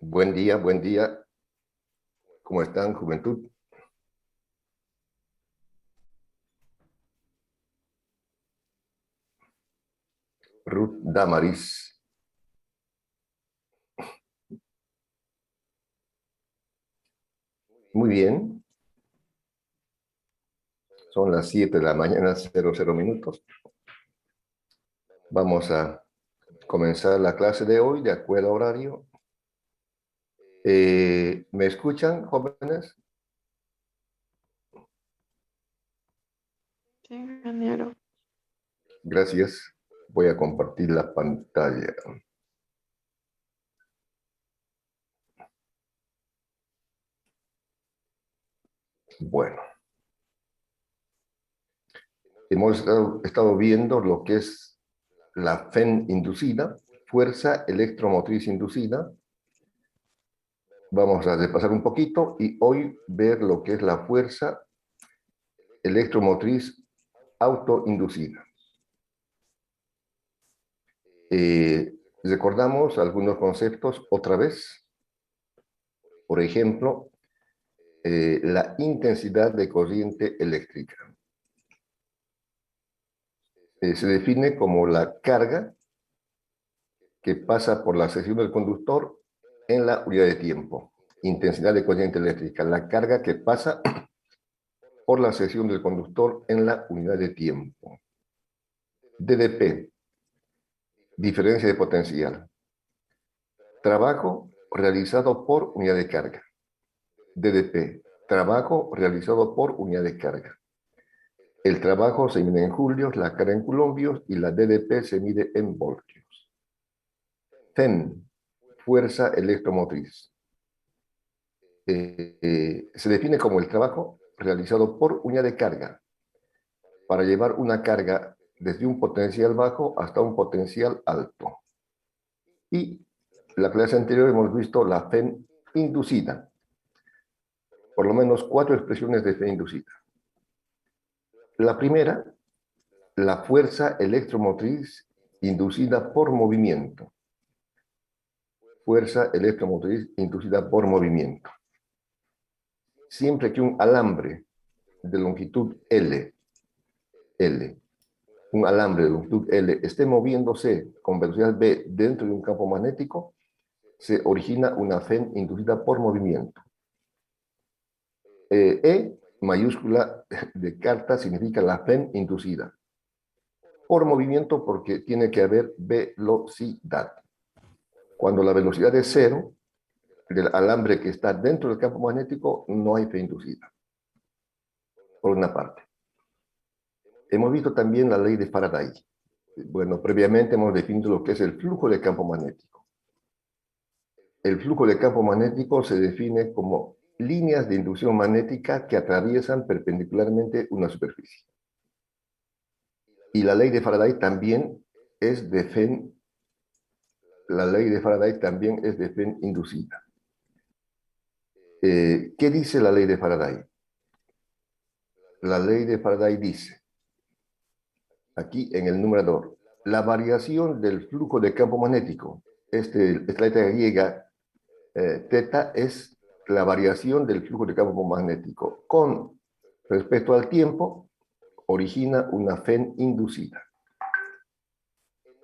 Buen día, buen día. ¿Cómo están, juventud? Ruth Damaris. Muy bien. Son las 7 de la mañana, 00 minutos. Vamos a comenzar la clase de hoy de acuerdo a horario. ¿Me escuchan, jóvenes? Sí, ingeniero. Gracias. Voy a compartir la pantalla. Bueno, hemos estado viendo lo que es la FEN inducida, fuerza electromotriz inducida. Vamos a repasar un poquito y hoy ver lo que es la fuerza electromotriz autoinducida. Recordamos algunos conceptos otra vez. Por ejemplo, la intensidad de corriente eléctrica. Se define como la carga que pasa por la sección del conductor en la unidad de tiempo. Intensidad de corriente eléctrica, la carga que pasa por la sección del conductor en la unidad de tiempo. DDP, diferencia de potencial. Trabajo realizado por unidad de carga. DDP, trabajo realizado por unidad de carga. El trabajo se mide en julios, la carga en columbios y la DDP se mide en voltios. TEN, fuerza electromotriz. Se define como el trabajo realizado por unidad de carga para llevar una carga desde un potencial bajo hasta un potencial alto. Y la clase anterior hemos visto la FEN inducida. Por lo menos 4 expresiones de FEN inducida. La primera, la fuerza electromotriz inducida por movimiento. Fuerza electromotriz inducida por movimiento. Siempre que un alambre de longitud L, un alambre de longitud L esté moviéndose con velocidad V dentro de un campo magnético, se origina una FEN inducida por movimiento. Mayúscula de carta significa la FEN inducida. Por movimiento porque tiene que haber velocidad. Cuando la velocidad es cero, del alambre que está dentro del campo magnético, no hay FEN inducida. Por una parte. Hemos visto también la ley de Faraday. Bueno, previamente hemos definido lo que es el flujo de campo magnético. El flujo de campo magnético se define como líneas de inducción magnética que atraviesan perpendicularmente una superficie. Y la ley de Faraday también es de FEN. La ley de Faraday también es de FEN inducida. ¿Qué dice la ley de Faraday? La ley de Faraday dice, aquí en el numerador, la variación del flujo de campo magnético, esta letra griega, teta, es la variación del flujo de campo magnético con respecto al tiempo, origina una FEN inducida.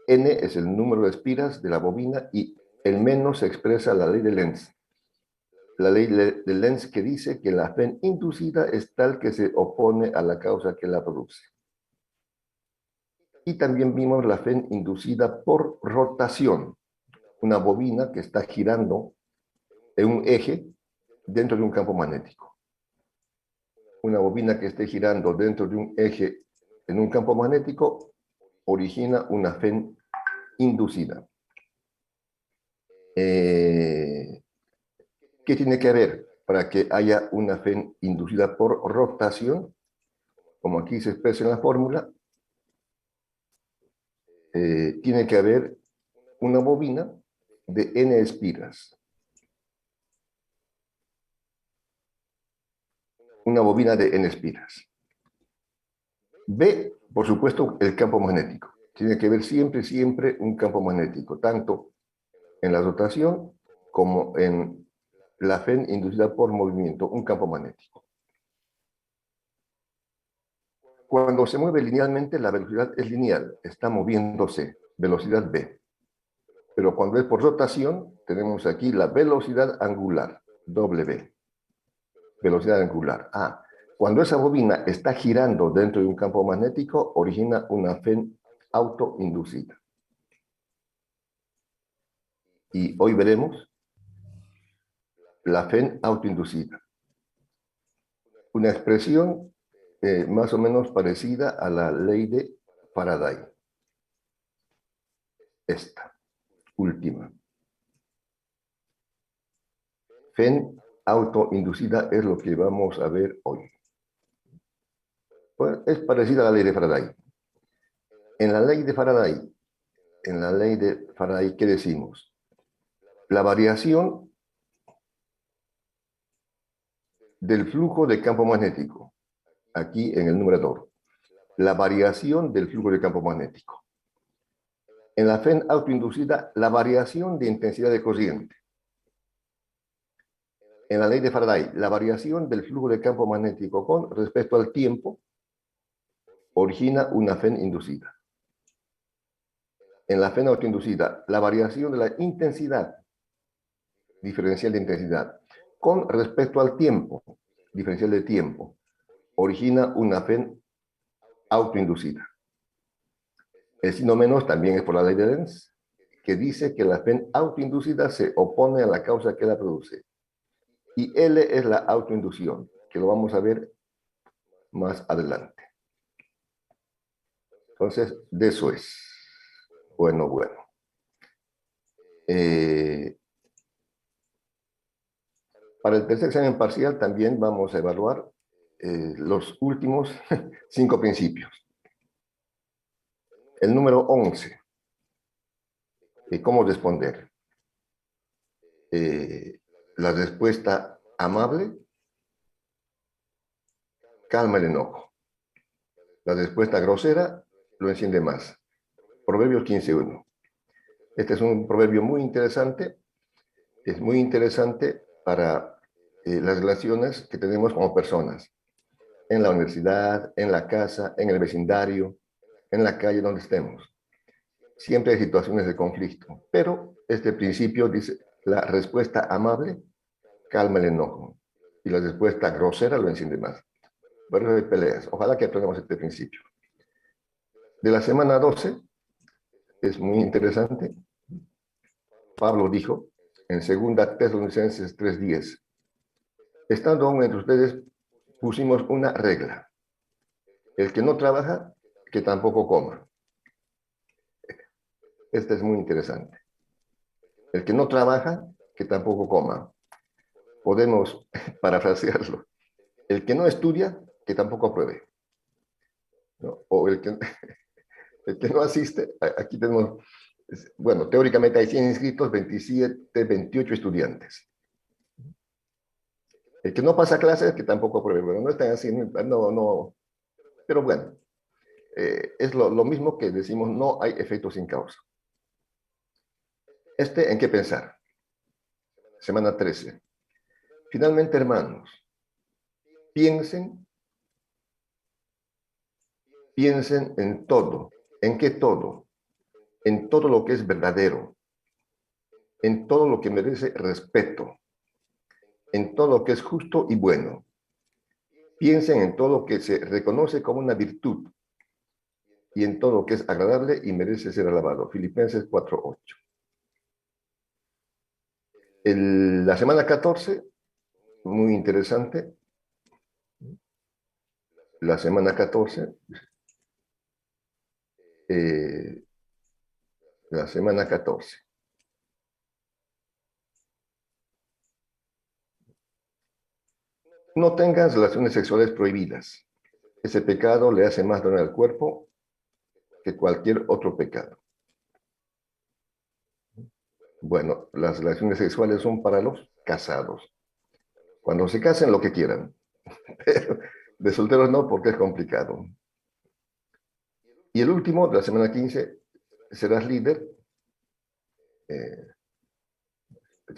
N es el número de espiras de la bobina y el menos se expresa la ley de Lenz. La ley de Lenz que dice que la FEN inducida es tal que se opone a la causa que la produce. Y también vimos la FEN inducida por rotación, una bobina que está girando en un eje dentro de un campo magnético. Una bobina que esté girando dentro de un eje en un campo magnético origina una FEN inducida. ¿Qué tiene que haber para que haya una FEN inducida por rotación? Como aquí se expresa en la fórmula, tiene que haber una bobina de N espiras. Una bobina de N espiras. B, por supuesto, el campo magnético. Tiene que haber siempre un campo magnético, tanto en la rotación como en la FEN inducida por movimiento, un campo magnético. Cuando se mueve linealmente, la velocidad es lineal, está moviéndose, velocidad v. Pero cuando es por rotación, tenemos aquí la velocidad angular, w. Velocidad angular, a. Cuando esa bobina está girando dentro de un campo magnético, origina una FEN autoinducida. Y hoy veremos la FEN autoinducida. Una expresión más o menos parecida a la ley de Faraday. Esta, última. FEN autoinducida es lo que vamos a ver hoy. Pues es parecida a la ley de Faraday. En la ley de Faraday, ¿qué decimos? La variación del flujo de campo magnético, aquí en el numerador. La variación del flujo de campo magnético. En la FEN autoinducida, la variación de intensidad de corriente. En la ley de Faraday, la variación del flujo de campo magnético con respecto al tiempo origina una FEN inducida. En la FEN autoinducida, la variación de la intensidad, diferencial de intensidad, con respecto al tiempo, diferencial de tiempo, origina una FEN autoinducida. El signo menos también es por la ley de Lenz, que dice que la FEN autoinducida se opone a la causa que la produce. Y L es la autoinducción, que lo vamos a ver más adelante. Entonces, de eso es. Bueno. Para el tercer examen parcial también vamos a evaluar los últimos 5 principios. El número 11. ¿Cómo responder? La respuesta amable calma el enojo. La respuesta grosera lo enciende más. Proverbios 15:1. Este es un proverbio muy interesante. Es muy interesante para las relaciones que tenemos como personas. En la universidad, en la casa, en el vecindario, en la calle, donde estemos. Siempre hay situaciones de conflicto. Pero este principio dice, la respuesta amable calma el enojo. Y la respuesta grosera lo enciende más. Por eso hay peleas. Ojalá que aprendamos este principio. De la semana 12, es muy interesante. Pablo dijo en 2 Tesalonicenses 3:10, estando aún entre ustedes, pusimos una regla. El que no trabaja, que tampoco coma. Este es muy interesante. El que no trabaja, que tampoco coma. Podemos parafrasearlo. El que no estudia, que tampoco apruebe. ¿No? O el que no asiste, aquí tenemos, bueno, teóricamente hay 100 inscritos, 27, 28 estudiantes. El que no pasa clases, que tampoco apruebe. Bueno, no están así, no. Pero bueno, es lo mismo que decimos, no hay efecto sin causa. ¿En qué pensar? Semana 13. Finalmente, hermanos, piensen en todo. ¿En qué todo? En todo lo que es verdadero, en todo lo que merece respeto, en todo lo que es justo y bueno. Piensen en todo lo que se reconoce como una virtud y en todo lo que es agradable y merece ser alabado. Filipenses 4:8. La semana 14, muy interesante. La semana 14, la semana 14. No tengas relaciones sexuales prohibidas. Ese pecado le hace más daño al cuerpo que cualquier otro pecado. Bueno, las relaciones sexuales son para los casados. Cuando se casen, lo que quieran. Pero de solteros no, porque es complicado. Y el último, de la semana 15, serás líder.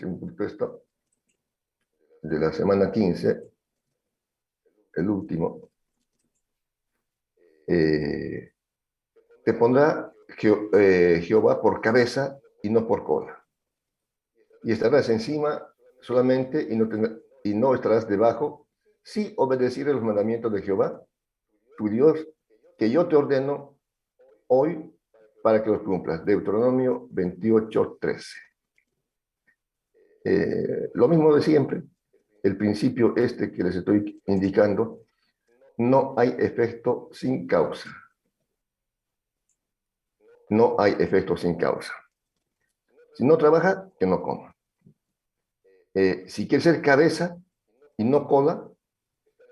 un poquito esto, de la semana 15, el último, te pondrá Jehová por cabeza y no por cola. Y estarás encima solamente y no estarás debajo, si obedecieres los mandamientos de Jehová, tu Dios, que yo te ordeno hoy para que los cumplas. Deuteronomio 28:13. Lo mismo de siempre, el principio este que les estoy indicando, no hay efecto sin causa. No hay efecto sin causa. Si no trabaja, que no coma. Si quiere ser cabeza y no cola,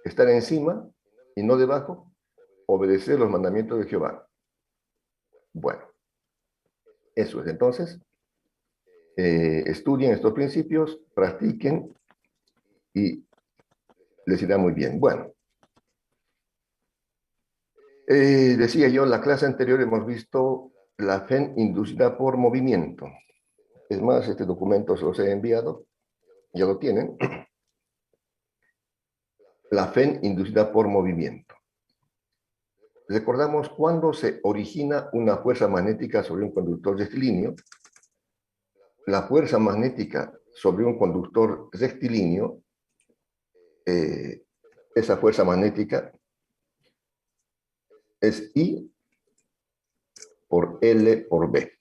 estar encima y no debajo, obedecer los mandamientos de Jehová. Bueno, eso es. Entonces, estudien estos principios, practiquen y les irá muy bien. Bueno, decía yo, en la clase anterior hemos visto la fe inducida por movimiento. Es más, este documento se los he enviado, ya lo tienen. La fe inducida por movimiento. Recordamos cuando se origina una fuerza magnética sobre un conductor rectilíneo. La fuerza magnética sobre un conductor rectilíneo, esa fuerza magnética es I por L por B.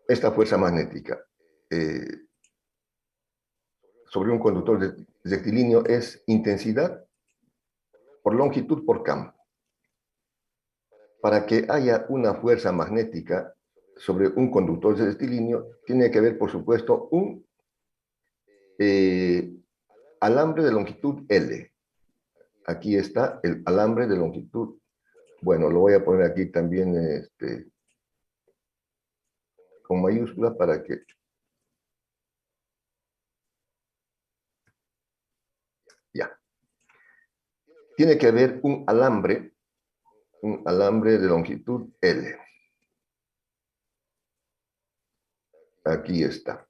Esta fuerza magnética sobre un conductor rectilíneo es intensidad por longitud por campo. Para que haya una fuerza magnética sobre un conductor rectilíneo, tiene que haber, por supuesto, un alambre de longitud L. Aquí está el alambre de longitud. Bueno, lo voy a poner aquí también con mayúscula para que... Ya. Tiene que haber un alambre de longitud L. Aquí está.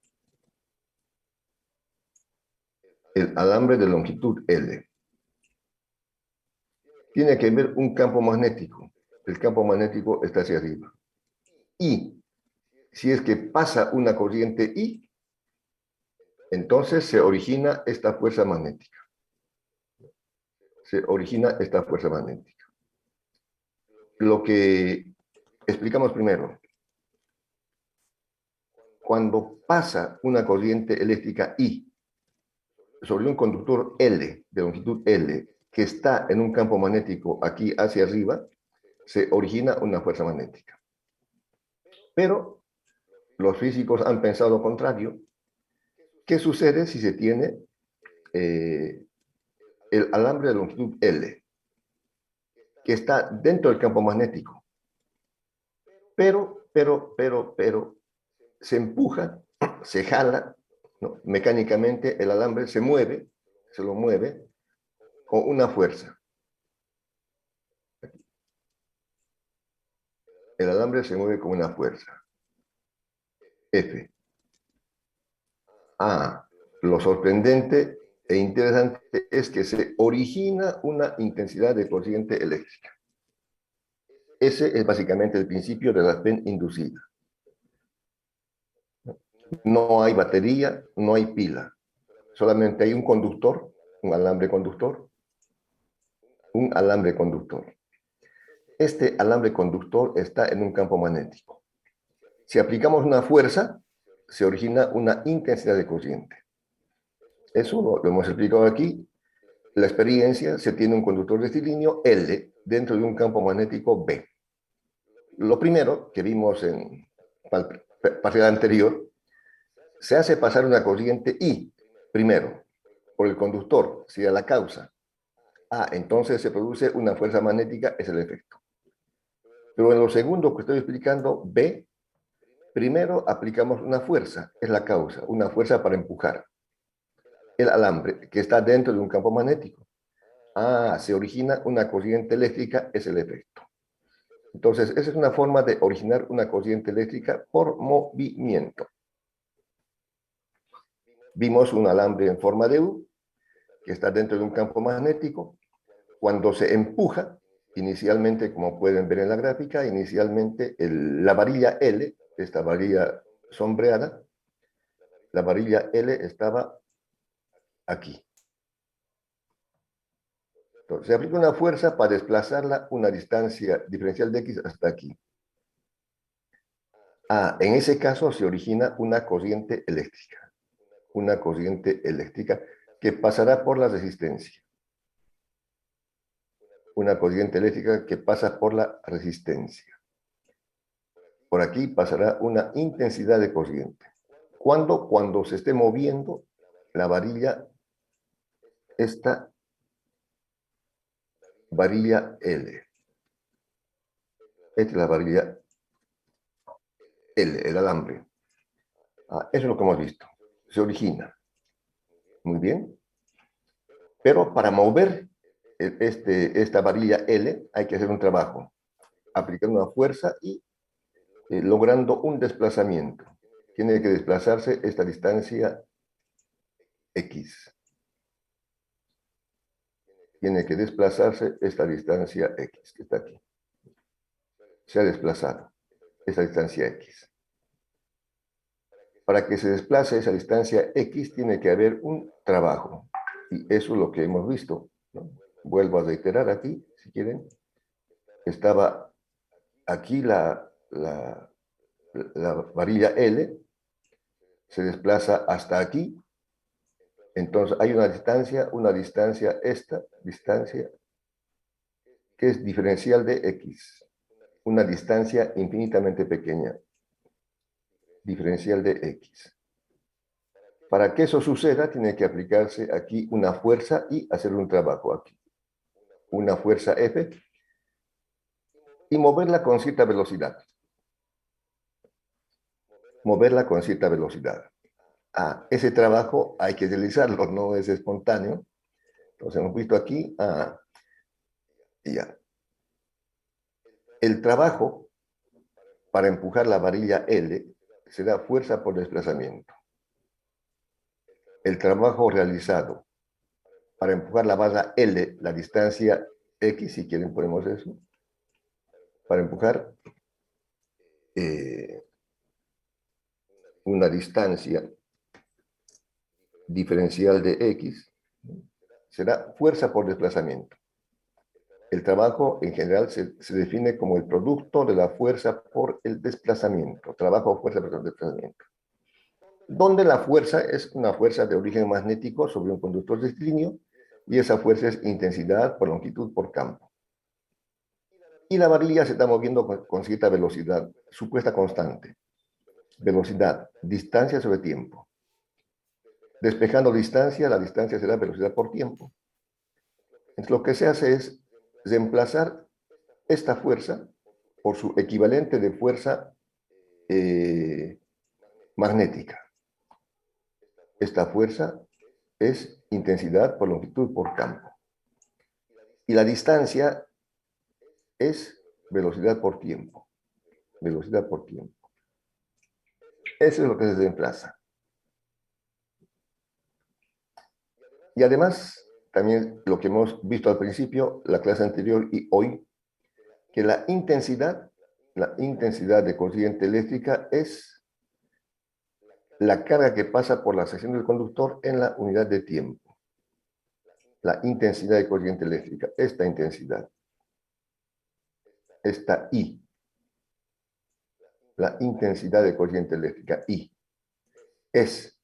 El alambre de longitud L. Tiene que haber un campo magnético. El campo magnético está hacia arriba. Y si es que pasa una corriente I, entonces se origina esta fuerza magnética. Se origina esta fuerza magnética. Lo que explicamos primero. Cuando pasa una corriente eléctrica I sobre un conductor L, de longitud L, que está en un campo magnético aquí hacia arriba, se origina una fuerza magnética. Pero los físicos han pensado lo contrario. ¿Qué sucede si se tiene el alambre de longitud L, que está dentro del campo magnético? Pero, se empuja, se jala, ¿no? Mecánicamente el alambre se mueve, se lo mueve con una fuerza. El alambre se mueve con una fuerza. F. Lo sorprendente e interesante es que se origina una intensidad de corriente eléctrica. Ese es básicamente el principio de la fe inducida. No hay batería, no hay pila. Solamente hay un conductor, un alambre conductor. Un alambre conductor. Este alambre conductor está en un campo magnético. Si aplicamos una fuerza, se origina una intensidad de corriente. Eso lo hemos explicado aquí. La experiencia, se tiene un conductor rectilíneo L dentro de un campo magnético B. Lo primero que vimos en el parcial anterior, se hace pasar una corriente I, primero, por el conductor, sería la causa. Entonces se produce una fuerza magnética, es el efecto. Pero en lo segundo que estoy explicando, B, primero aplicamos una fuerza, es la causa, una fuerza para empujar el alambre que está dentro de un campo magnético. Se origina una corriente eléctrica, es el efecto. Entonces, esa es una forma de originar una corriente eléctrica por movimiento. Vimos un alambre en forma de U que está dentro de un campo magnético. Cuando se empuja, inicialmente, como pueden ver en la gráfica, inicialmente la varilla L, esta varilla sombreada, la varilla L estaba aquí. Entonces, se aplica una fuerza para desplazarla una distancia diferencial de X hasta aquí. En ese caso se origina una corriente eléctrica. Una corriente eléctrica que pasará por la resistencia. Una corriente eléctrica que pasa por la resistencia. Por aquí pasará una intensidad de corriente. ¿Cuándo? Cuando se esté moviendo la varilla, esta varilla L. Esta es la varilla L, el alambre. Eso es lo que hemos visto. Se origina. Muy bien. Pero para mover esta varilla L hay que hacer un trabajo, aplicando una fuerza y logrando un desplazamiento. Tiene que desplazarse esta distancia X. Tiene que desplazarse esta distancia X, que está aquí. Se ha desplazado esta distancia X. Para que se desplace esa distancia X tiene que haber un trabajo. Y eso es lo que hemos visto, ¿no? Vuelvo a reiterar aquí, si quieren. Estaba aquí la varilla L, se desplaza hasta aquí. Entonces hay una distancia, esta distancia, que es diferencial de X. Una distancia infinitamente pequeña. Diferencial de X. Para que eso suceda, tiene que aplicarse aquí una fuerza y hacer un trabajo aquí. Una fuerza F y moverla con cierta velocidad. Moverla con cierta velocidad. Ese trabajo hay que realizarlo, no es espontáneo. Entonces hemos visto aquí, ya. El trabajo para empujar la varilla L se da fuerza por desplazamiento. El trabajo realizado para empujar la barra L, la distancia X, si quieren ponemos eso, para empujar una distancia diferencial de X, será fuerza por desplazamiento. El trabajo en general se define como el producto de la fuerza por el desplazamiento. Trabajo o fuerza por el desplazamiento. Donde la fuerza es una fuerza de origen magnético sobre un conductor rectilíneo y esa fuerza es intensidad por longitud por campo. Y la varilla se está moviendo con cierta velocidad, supuesta constante. Velocidad, distancia sobre tiempo. Despejando distancia, la distancia será velocidad por tiempo. Entonces, lo que se hace es reemplazar esta fuerza por su equivalente de fuerza magnética. Esta fuerza es intensidad por longitud por campo. Y la distancia es velocidad por tiempo. Velocidad por tiempo. Eso es lo que se reemplaza. Y además, también lo que hemos visto al principio, la clase anterior y hoy, que la intensidad de corriente eléctrica es la carga que pasa por la sección del conductor en la unidad de tiempo. La intensidad de corriente eléctrica, esta intensidad, esta I, la intensidad de corriente eléctrica, I, es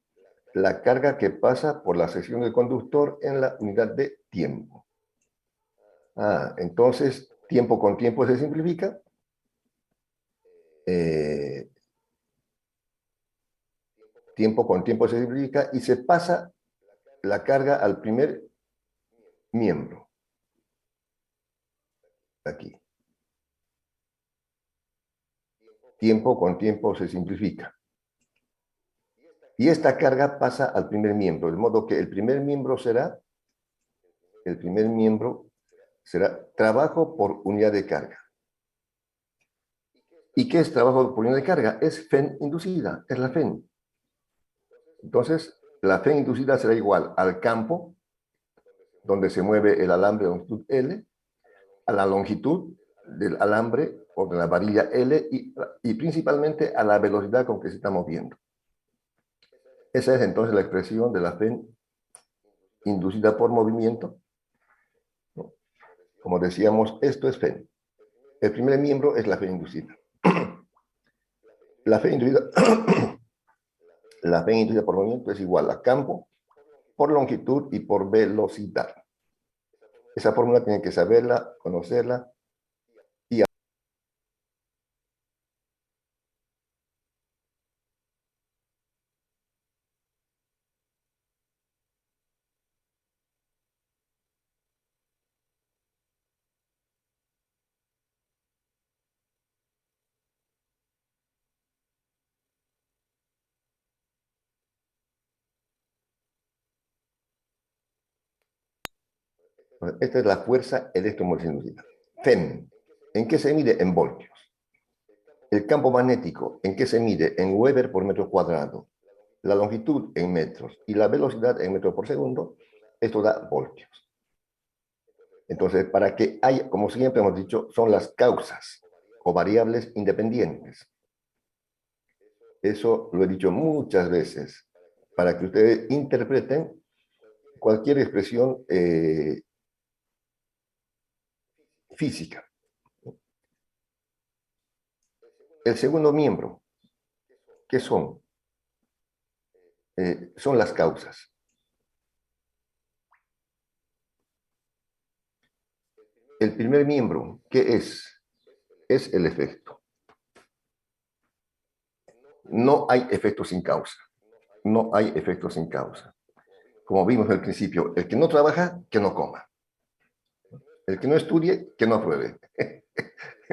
la carga que pasa por la sección del conductor en la unidad de tiempo. Entonces, tiempo con tiempo se simplifica. Tiempo con tiempo se simplifica y se pasa la carga al primer miembro. Aquí. Tiempo con tiempo se simplifica. Y esta carga pasa al primer miembro, de modo que el primer miembro será trabajo por unidad de carga. ¿Y qué es trabajo por unidad de carga? Es FEN inducida, es la FEN. Entonces, la Fe inducida será igual al campo donde se mueve el alambre de longitud L, a la longitud del alambre o de la varilla L y principalmente a la velocidad con que se está moviendo. Esa es entonces la expresión de la Fe inducida por movimiento, ¿no? Como decíamos, esto es Fe. El primer miembro es la Fe inducida. La Fe inducida, la Fe inducida por movimiento es igual a campo por longitud y por velocidad. Esa fórmula tienen que saberla, conocerla. Esta es la fuerza electromotriz inducida. FEM. ¿En qué se mide? En voltios. El campo magnético, ¿en qué se mide? En Weber por metro cuadrado. La longitud en metros y la velocidad en metros por segundo. Esto da voltios. Entonces, para que haya, como siempre hemos dicho, son las causas o variables independientes. Eso lo he dicho muchas veces, para que ustedes interpreten cualquier expresión física. El segundo miembro, ¿qué son? Son las causas. El primer miembro, ¿qué es? Es el efecto. No hay efecto sin causa. No hay efecto sin causa. Como vimos al principio, el que no trabaja, que no coma. El que no estudie, que no apruebe.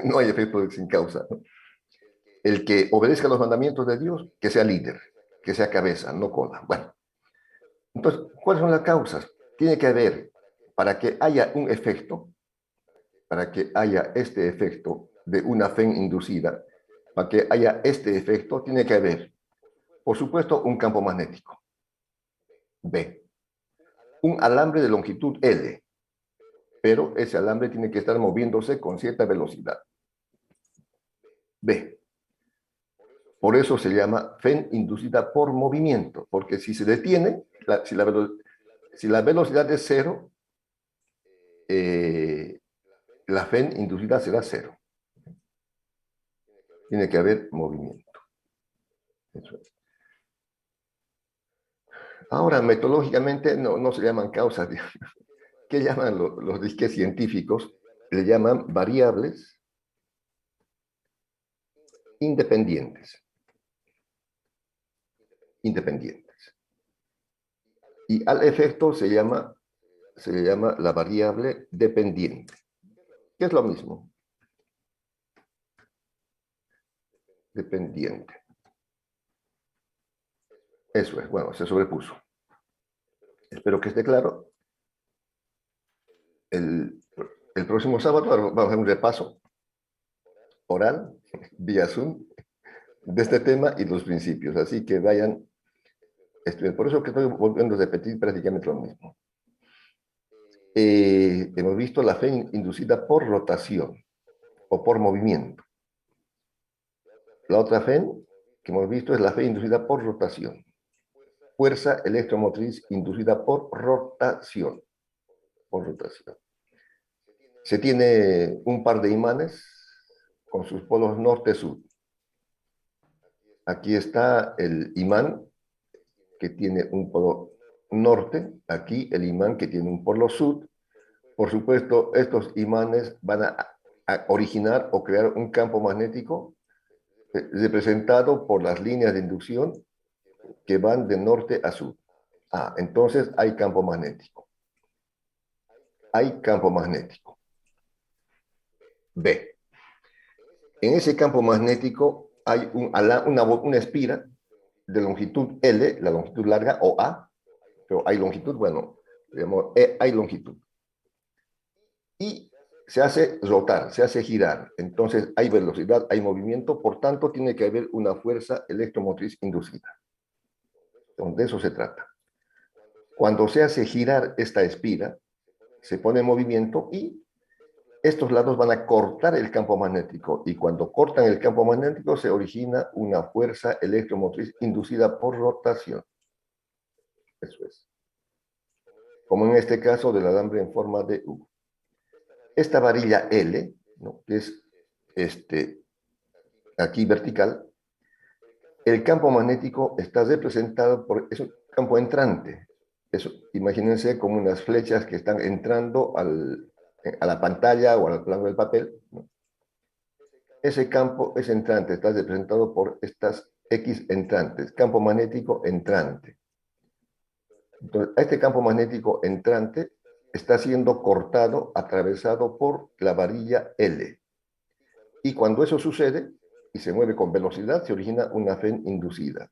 No hay efecto sin causa, ¿no? El que obedezca los mandamientos de Dios, que sea líder, que sea cabeza, no cola. Bueno, entonces, ¿cuáles son las causas? Tiene que haber, para que haya un efecto, para que haya este efecto de una fe inducida, para que haya este efecto, tiene que haber, por supuesto, un campo magnético. B. Un alambre de longitud L, pero ese alambre tiene que estar moviéndose con cierta velocidad. B. Por eso se llama FEN inducida por movimiento, porque si se detiene, si la velocidad es cero, la FEN inducida será cero. Tiene que haber movimiento. Eso es. Ahora, metodológicamente no se llaman causas. ¿Qué llaman los disques científicos? Le llaman variables independientes. Independientes. Y al efecto se le llama la variable dependiente, que es lo mismo. Dependiente. Eso es, bueno, se sobrepuso. Espero que esté claro. El, el próximo sábado vamos a hacer un repaso oral, vía Zoom, de este tema y los principios. Así que vayan estudiando. Por eso que estoy volviendo a repetir prácticamente lo mismo. Hemos visto la fe inducida por rotación o por movimiento. La otra fe que hemos visto es la fe inducida por rotación. Fuerza electromotriz inducida por rotación. Por rotación. Se tiene un par de imanes con sus polos norte-sur. Aquí está el imán que tiene un polo norte, aquí el imán que tiene un polo sur. Por supuesto, estos imanes van a originar o crear un campo magnético representado por las líneas de inducción que van de norte a sur. Entonces hay campo magnético. Hay campo magnético. B. En ese campo magnético hay una espira de longitud L, la longitud larga, o A, pero hay longitud, bueno, digamos, hay longitud. Y se hace rotar, se hace girar. Entonces hay velocidad, hay movimiento, por tanto tiene que haber una fuerza electromotriz inducida. Entonces, de eso se trata. Cuando se hace girar esta espira, se pone en movimiento y estos lados van a cortar el campo magnético. Y cuando cortan el campo magnético se origina una fuerza electromotriz inducida por rotación. Eso es. Como en este caso del alambre en forma de U. Esta varilla L, ¿no?, que es aquí vertical, el campo magnético está representado por, es un campo entrante. Eso, imagínense como unas flechas que están entrando a la pantalla o al plano del papel, ¿no? Ese campo es entrante, está representado por estas X entrantes, campo magnético entrante. Entonces, este campo magnético entrante está siendo cortado, atravesado por la varilla L. Y cuando eso sucede y se mueve con velocidad, se origina una FEN inducida.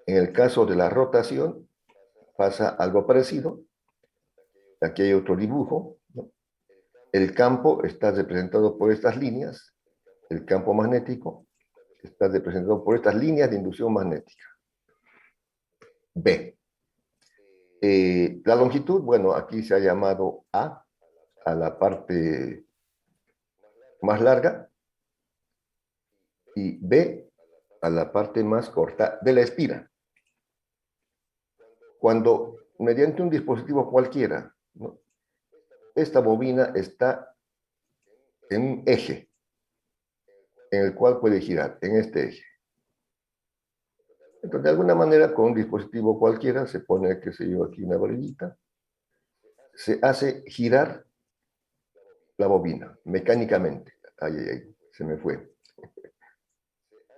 En el caso de la rotación, pasa algo parecido. Aquí hay otro dibujo, ¿no? El campo está representado por estas líneas. El campo magnético está representado por estas líneas de inducción magnética. B. La longitud, bueno, aquí se ha llamado a la parte más larga y B a la parte más corta de la espira. Cuando mediante un dispositivo cualquiera, ¿no?, esta bobina está en un eje en el cual puede girar, en este eje. Entonces, de alguna manera, con un dispositivo cualquiera, se pone, qué sé yo, aquí una varillita, se hace girar la bobina mecánicamente. Ay, ay, ay, se me fue.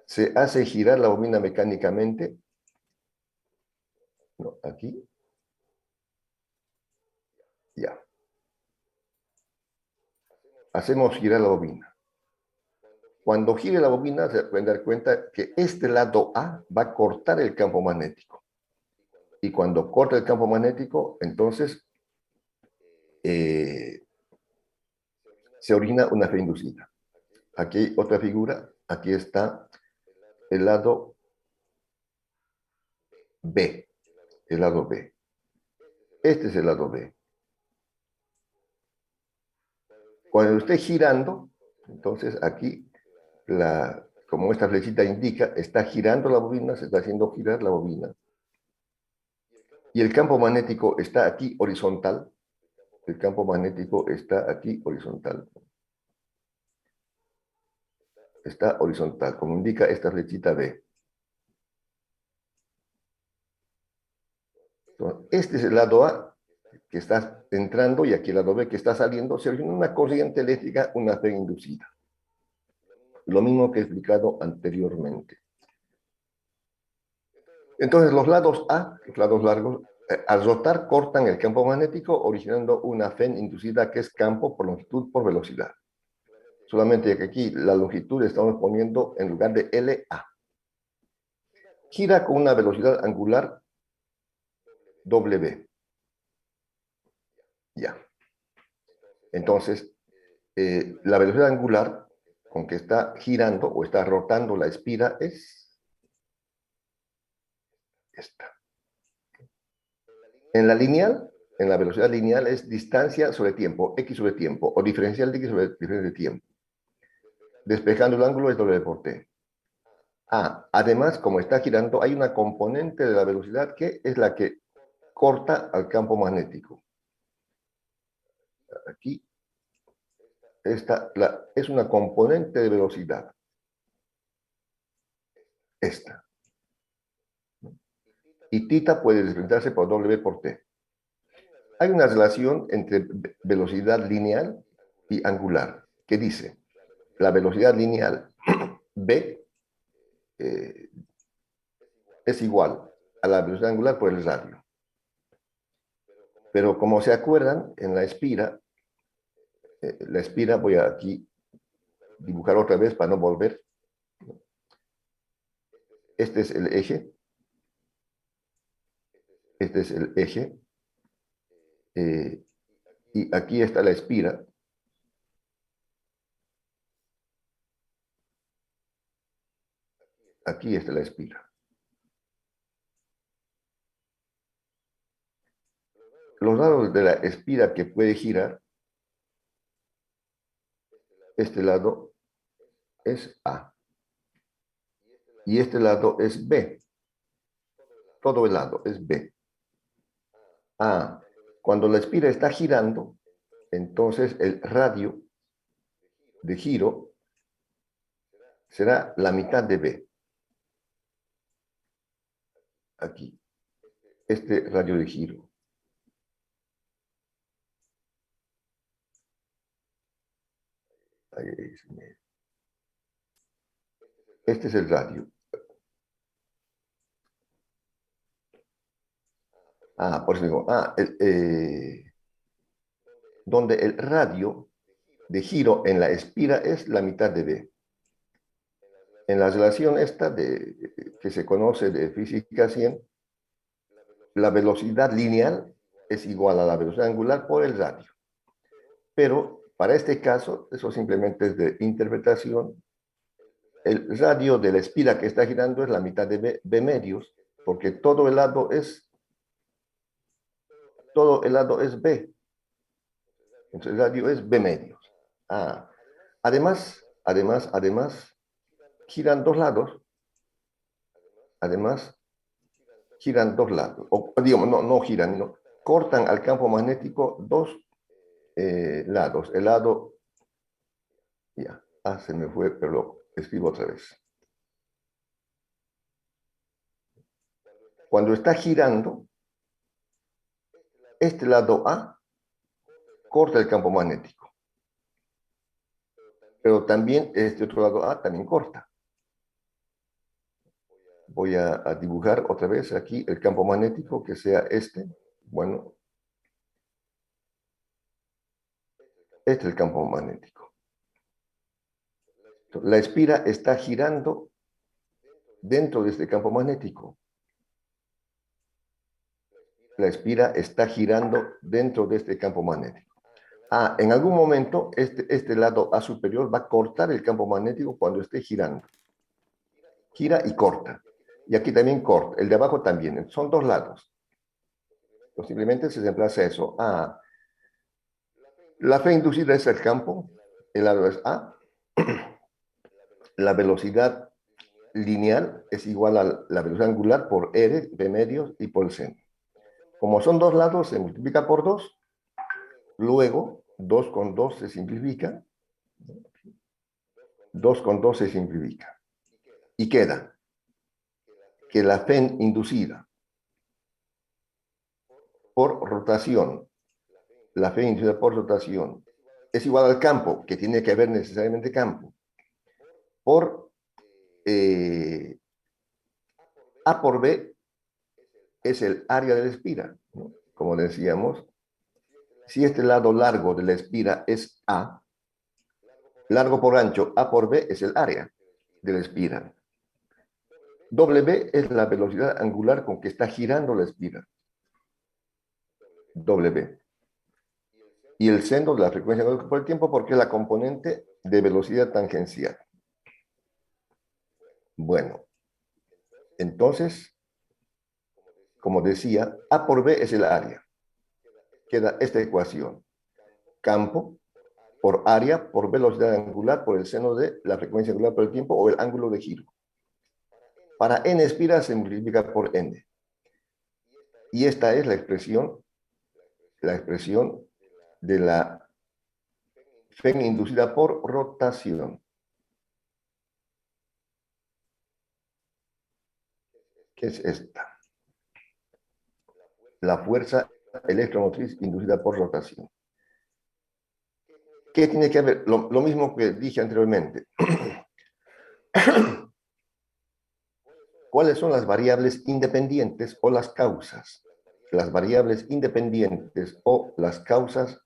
Se hace girar la bobina mecánicamente, no, aquí, ya. Hacemos girar la bobina. Cuando gire la bobina, se pueden dar cuenta que este lado A va a cortar el campo magnético. Y cuando corta el campo magnético, entonces se origina una fe inducida. Aquí hay otra figura, aquí está el lado B, el lado B. Este es el lado B. Cuando esté girando, entonces aquí, como esta flechita indica, está girando la bobina, se está haciendo girar la bobina. Y el campo magnético está aquí horizontal. El campo magnético está aquí horizontal. Está horizontal, como indica esta flechita B. Entonces, este es el lado A que está entrando y aquí el lado B que está saliendo. Se origina una corriente eléctrica, una fe inducida. Lo mismo que he explicado anteriormente. Entonces, los lados A, los lados largos, al rotar cortan el campo magnético, originando una FEN inducida que es campo por longitud por velocidad. Solamente que aquí la longitud estamos poniendo en lugar de LA. Gira con una velocidad angular W. Ya. Entonces, la velocidad angular con que está girando o está rotando la espira es esta. En la lineal, en la velocidad lineal es distancia sobre tiempo, x sobre tiempo, o diferencial de x sobre diferencia de tiempo. Despejando el ángulo es W por t. Además, como está girando, hay una componente de la velocidad que es la que corta al campo magnético. Aquí, esta es una componente de velocidad. Esta. Y θ puede representarse por W por t. Hay una relación entre velocidad lineal y angular, que dice, la velocidad lineal v es igual a la velocidad angular por el radio. Pero como se acuerdan, en la espira voy a aquí dibujar otra vez para no volver. Este es el eje. Este es el eje. Y aquí está la espira. Aquí está la espira. Los lados de la espira que puede girar, este lado es A y este lado es B. Todo el lado es B. A. Cuando la espira está girando, entonces el radio de giro será la mitad de B. Aquí. Este radio de giro. Este es el radio. Por eso digo, donde el radio de giro en la espira es la mitad de B. En la relación esta que se conoce de física 100, la velocidad lineal es igual a la velocidad angular por el radio. Pero para este caso, eso simplemente es de interpretación. El radio de la espira que está girando es la mitad de B medios, porque todo el lado es B. Entonces el radio es B medios. Además, giran dos lados. Además, giran dos lados. O digamos, no giran, no. Cortan al campo magnético dos lados. El lado, ya, se me fue, pero lo escribo otra vez. Cuando está girando, este lado A corta el campo magnético. Pero también este otro lado A también corta. Voy a dibujar otra vez aquí el campo magnético que sea este. Bueno, este es el campo magnético. La espira está girando dentro de este campo magnético. La espira está girando dentro de este campo magnético. En algún momento este lado A superior va a cortar el campo magnético cuando esté girando. Gira y corta. Y aquí también corta. El de abajo también. Son dos lados. Posiblemente se reemplaza eso. La fe inducida es el campo. El lado es A. La velocidad lineal es igual a la velocidad angular por R, B medios y por el seno. Como son dos lados, se multiplica por 2. Luego, 2 con 2 se simplifica. 2 con 2 se simplifica. Y queda que la fe inducida por rotación, la fe inducida por rotación, es igual al campo, que tiene que haber necesariamente campo, por A por B es el área de la espira, ¿no? Como decíamos, si este lado largo de la espira es A, largo por ancho, A por B es el área de la espira. W es la velocidad angular con que está girando la espira. W. Y el seno de la frecuencia por el tiempo porque es la componente de velocidad tangencial. Bueno, entonces, como decía, A por B es el área. Queda esta ecuación. Campo por área por velocidad angular por el seno de la frecuencia angular por el tiempo o el ángulo de giro. Para n espira se multiplica por n. Y esta es la expresión de la fe inducida por rotación. ¿Qué es esta? La fuerza electromotriz inducida por rotación. ¿Qué tiene que ver? Lo mismo que dije anteriormente. ¿Cuáles son las variables independientes o las causas? Las variables independientes o las causas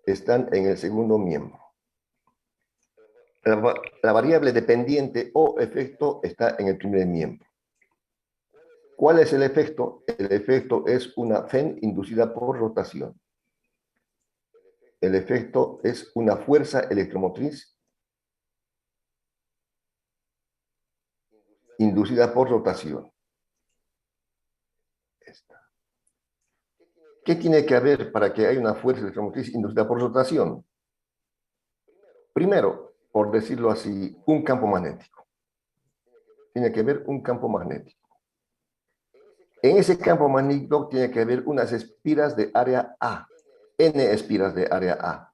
están en el segundo miembro. La variable dependiente o efecto está en el primer miembro. ¿Cuál es el efecto? El efecto es una fe inducida por rotación. El efecto es una fuerza electromotriz inducida por rotación. Esta. ¿Qué tiene que haber para que haya una fuerza electromotriz inducida por rotación? Primero, por decirlo así, un campo magnético. Tiene que haber un campo magnético. En ese campo magnético tiene que haber unas espiras de área A, n espiras de área A.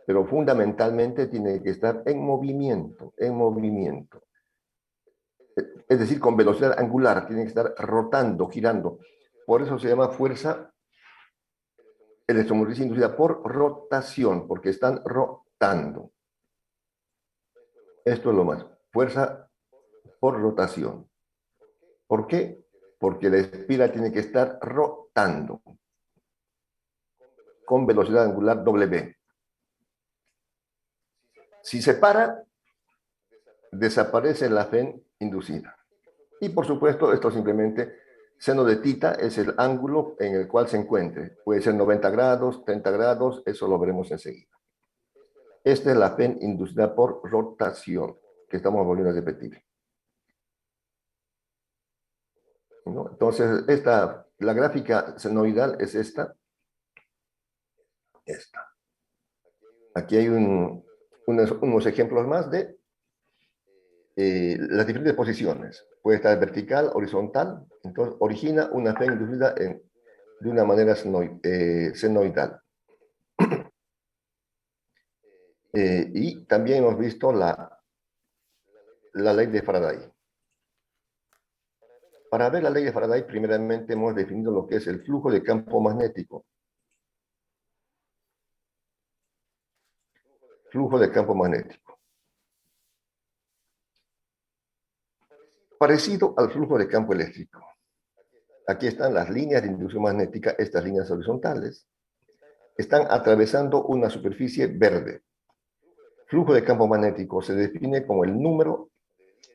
Pero fundamentalmente tiene que estar en movimiento, en movimiento. Es decir, con velocidad angular, tiene que estar rotando, girando. Por eso se llama fuerza electromotriz inducida por rotación, porque están rotando. Esto es lo más. Fuerza por rotación. ¿Por qué? Porque la espira tiene que estar rotando con velocidad angular W. Si se para, desaparece la FEN inducida. Y por supuesto, esto simplemente, seno de tita es el ángulo en el cual se encuentre. Puede ser 90 grados, 30 grados, eso lo veremos enseguida. Esta es la FEN inducida por rotación, que estamos volviendo a repetir, ¿no? Entonces, la gráfica senoidal es esta. Aquí hay unos ejemplos más de las diferentes posiciones. Puede estar vertical, horizontal, entonces origina una FEN inducida de una manera senoidal. Y también hemos visto la ley de Faraday. Para ver la ley de Faraday, primeramente hemos definido lo que es el flujo de campo magnético. Flujo de campo magnético. Parecido al flujo de campo eléctrico. Aquí están las líneas de inducción magnética, estas líneas horizontales. Están atravesando una superficie verde. Flujo de campo magnético se define como el número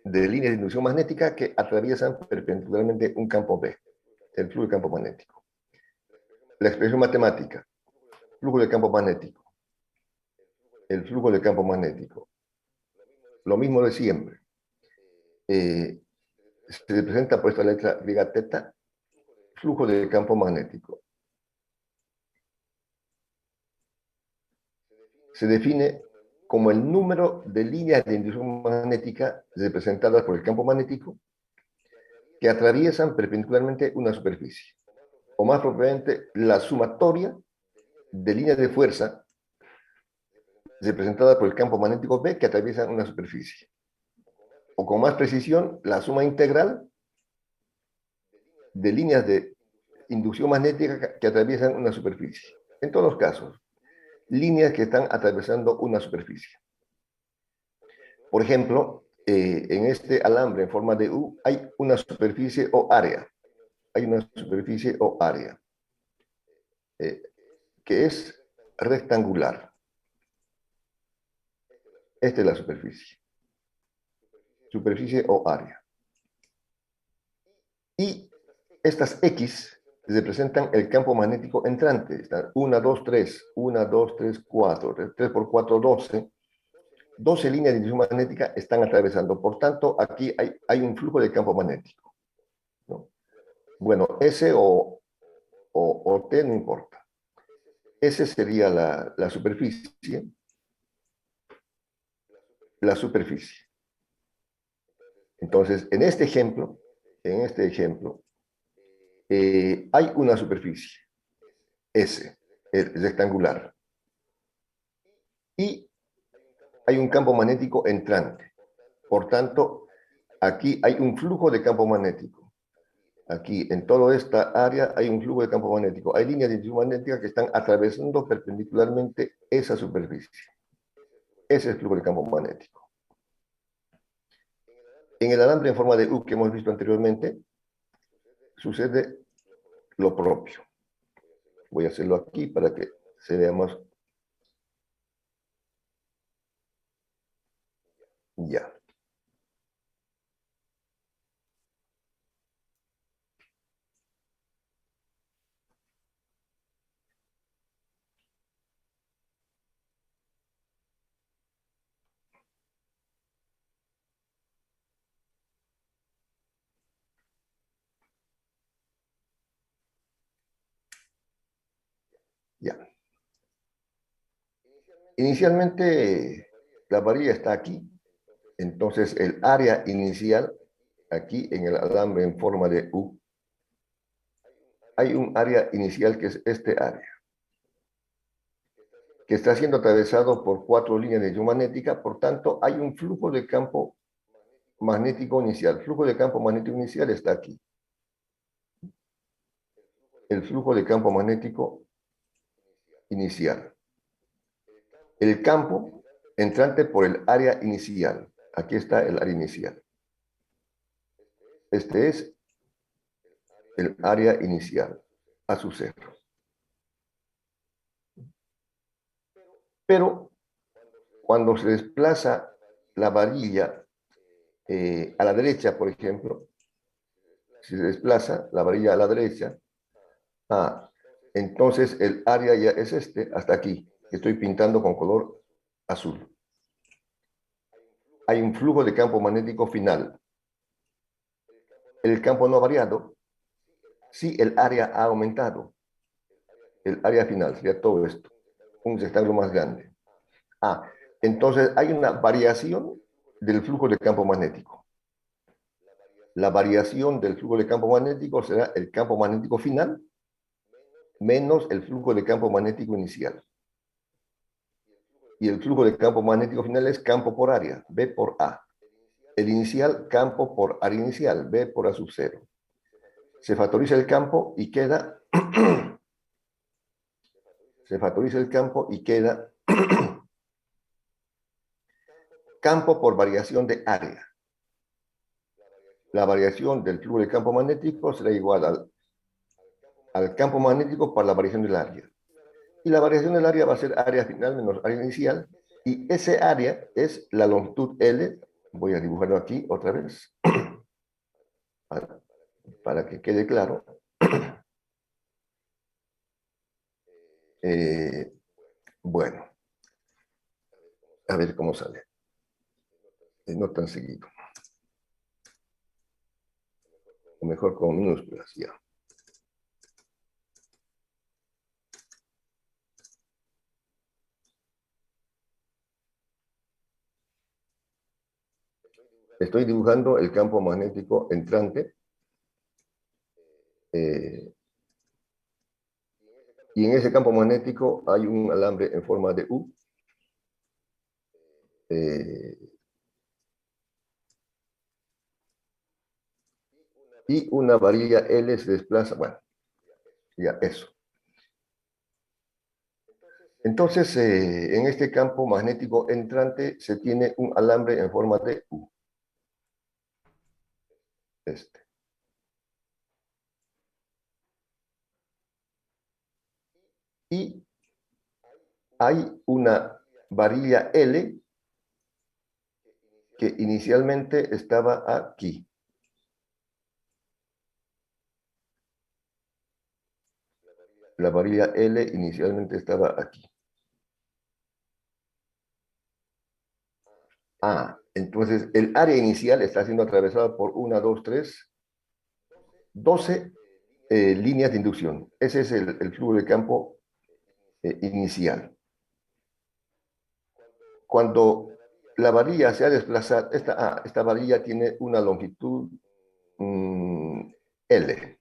de líneas de inducción magnética que atraviesan perpendicularmente un campo B, el flujo de campo magnético. La expresión matemática, flujo de campo magnético, el flujo de campo magnético. Lo mismo de siempre. Se representa por esta letra griega teta, flujo de campo magnético. Se define como el número de líneas de inducción magnética representadas por el campo magnético que atraviesan perpendicularmente una superficie, o más propiamente la sumatoria de líneas de fuerza representada por el campo magnético B que atraviesan una superficie, o con más precisión, la suma integral de líneas de inducción magnética que atraviesan una superficie. En todos los casos, líneas que están atravesando una superficie. Por ejemplo, en este alambre en forma de U hay una superficie o área. Hay una superficie o área eh, que es rectangular. Esta es la superficie. Superficie o área. Y estas X representan el campo magnético entrante. Están 1, 2, 3, 1, 2, 3, 4, 3 por 4, 12. 12 líneas de inducción magnética están atravesando. Por tanto, aquí hay un flujo de campo magnético, ¿no? Bueno, S o T no importa. S sería la superficie. La superficie. Entonces, en este ejemplo, hay una superficie, S, rectangular, y hay un campo magnético entrante. Por tanto, aquí hay un flujo de campo magnético. Aquí, en toda esta área, hay un flujo de campo magnético. Hay líneas de inducción magnética que están atravesando perpendicularmente esa superficie. Ese es el flujo de campo magnético. En el alambre en forma de U que hemos visto anteriormente, sucede lo propio. Voy a hacerlo aquí para que se vea más. Ya. Ya. Inicialmente la varilla está aquí, entonces el área inicial, aquí en el alambre en forma de U, hay un área inicial que es este área, que está siendo atravesado por 4 líneas de magnética, por tanto hay un flujo de campo magnético inicial. El flujo de campo magnético inicial está aquí. El flujo de campo magnético inicial. El campo entrante por el área inicial. Aquí está el área inicial. Este es el área inicial a su centro. Pero cuando se desplaza la varilla a la derecha, por ejemplo, si se desplaza la varilla a la derecha, entonces el área ya es hasta aquí, que estoy pintando con color azul. Hay un flujo de campo magnético final. El campo no ha variado. Sí, el área ha aumentado. El área final sería todo esto. Un rectángulo más grande. Entonces hay una variación del flujo de campo magnético. La variación del flujo de campo magnético será el campo magnético final menos el flujo de campo magnético inicial. Y el flujo de campo magnético final es campo por área, B por A. El inicial, campo por área inicial, B por A sub 0. Se factoriza el campo y queda se factoriza el campo y queda campo por variación de área. La variación del flujo de campo magnético será igual al campo magnético por la variación del área. Y la variación del área va a ser área final menos área inicial. Y ese área es la longitud L. Voy a dibujarlo aquí otra vez para que quede claro. Bueno, a ver cómo sale. No tan seguido. O mejor con minúsculas, ya. Estoy dibujando el campo magnético entrante. Y en ese campo magnético hay un alambre en forma de U. Y una varilla L se desplaza. Bueno, ya eso. Entonces, en este campo magnético entrante se tiene un alambre en forma de U. Y hay una varilla L que inicialmente estaba aquí. La varilla L inicialmente estaba aquí. Entonces el área inicial está siendo atravesada por 1, 2, 3, 12 líneas de inducción. Ese es el flujo de campo inicial. Cuando la varilla se ha desplazado, esta varilla tiene una longitud L.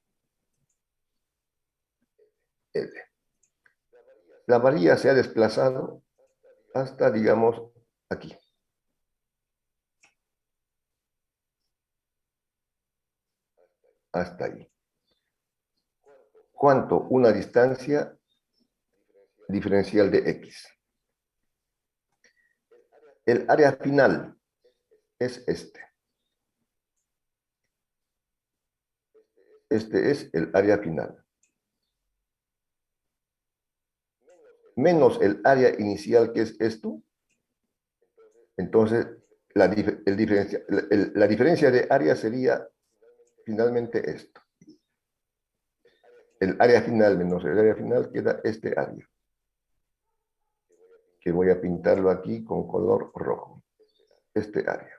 L. La varilla se ha desplazado hasta, digamos, aquí. Hasta ahí. ¿Cuánto? Una distancia diferencial de X. El área final es este. Este es el área final. Menos el área inicial, que es esto. Entonces, la diferencia de área sería finalmente esto. El área final menos el área final queda este área, que voy a pintarlo aquí con color rojo. Este área.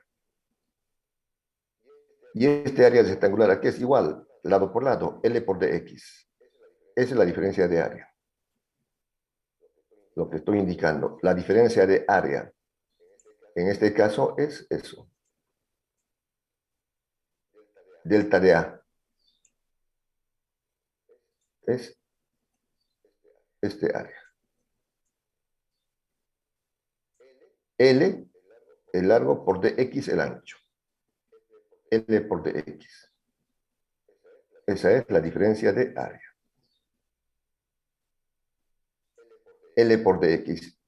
Y este área rectangular aquí es igual, lado por lado, L por dx. Esa es la diferencia de área. lo que estoy indicando. La diferencia de área, en este caso, es eso. Delta de A es este área. L, el largo, por dx, el ancho. L por dx. Esa es la diferencia de área. L por dx.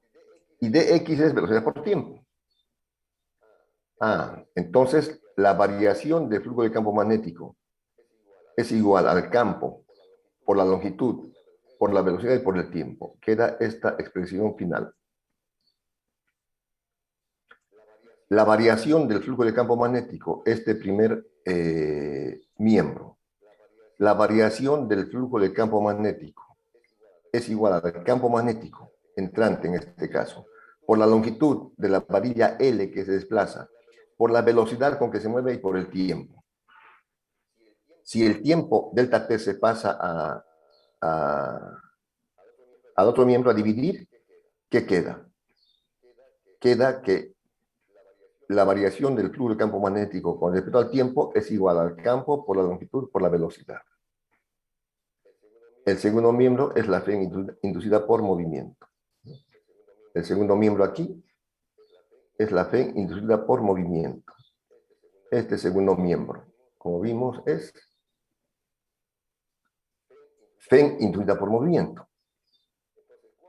Y dx es velocidad por tiempo. Entonces la variación del flujo de campo magnético es igual al campo por la longitud, por la velocidad y por el tiempo. Queda esta expresión final. La variación del flujo de campo magnético, este primer miembro, la variación del flujo de campo magnético es igual al campo magnético entrante en este caso, por la longitud de la varilla L que se desplaza, por la velocidad con que se mueve y por el tiempo. Si el tiempo delta t se pasa al otro miembro a dividir, ¿qué queda? Queda que la variación del flujo de campo magnético con respecto al tiempo es igual al campo por la longitud por la velocidad. El segundo miembro es la fe inducida por movimiento. El segundo miembro aquí es la fe inducida por movimiento. Este segundo miembro, como vimos, es fe inducida por movimiento.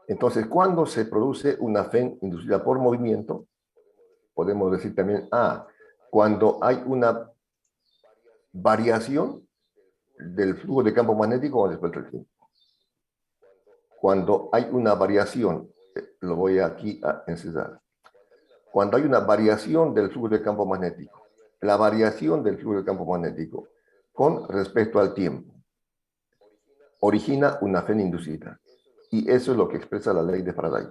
Entonces, cuando se produce una fe inducida por movimiento, podemos decir también, cuando hay una variación del flujo de campo magnético con respecto al tiempo. Cuando hay una variación, lo voy aquí a encerrar. Cuando hay una variación del flujo de campo magnético, la variación del flujo de campo magnético con respecto al tiempo origina una fe inducida. Y eso es lo que expresa la ley de Faraday.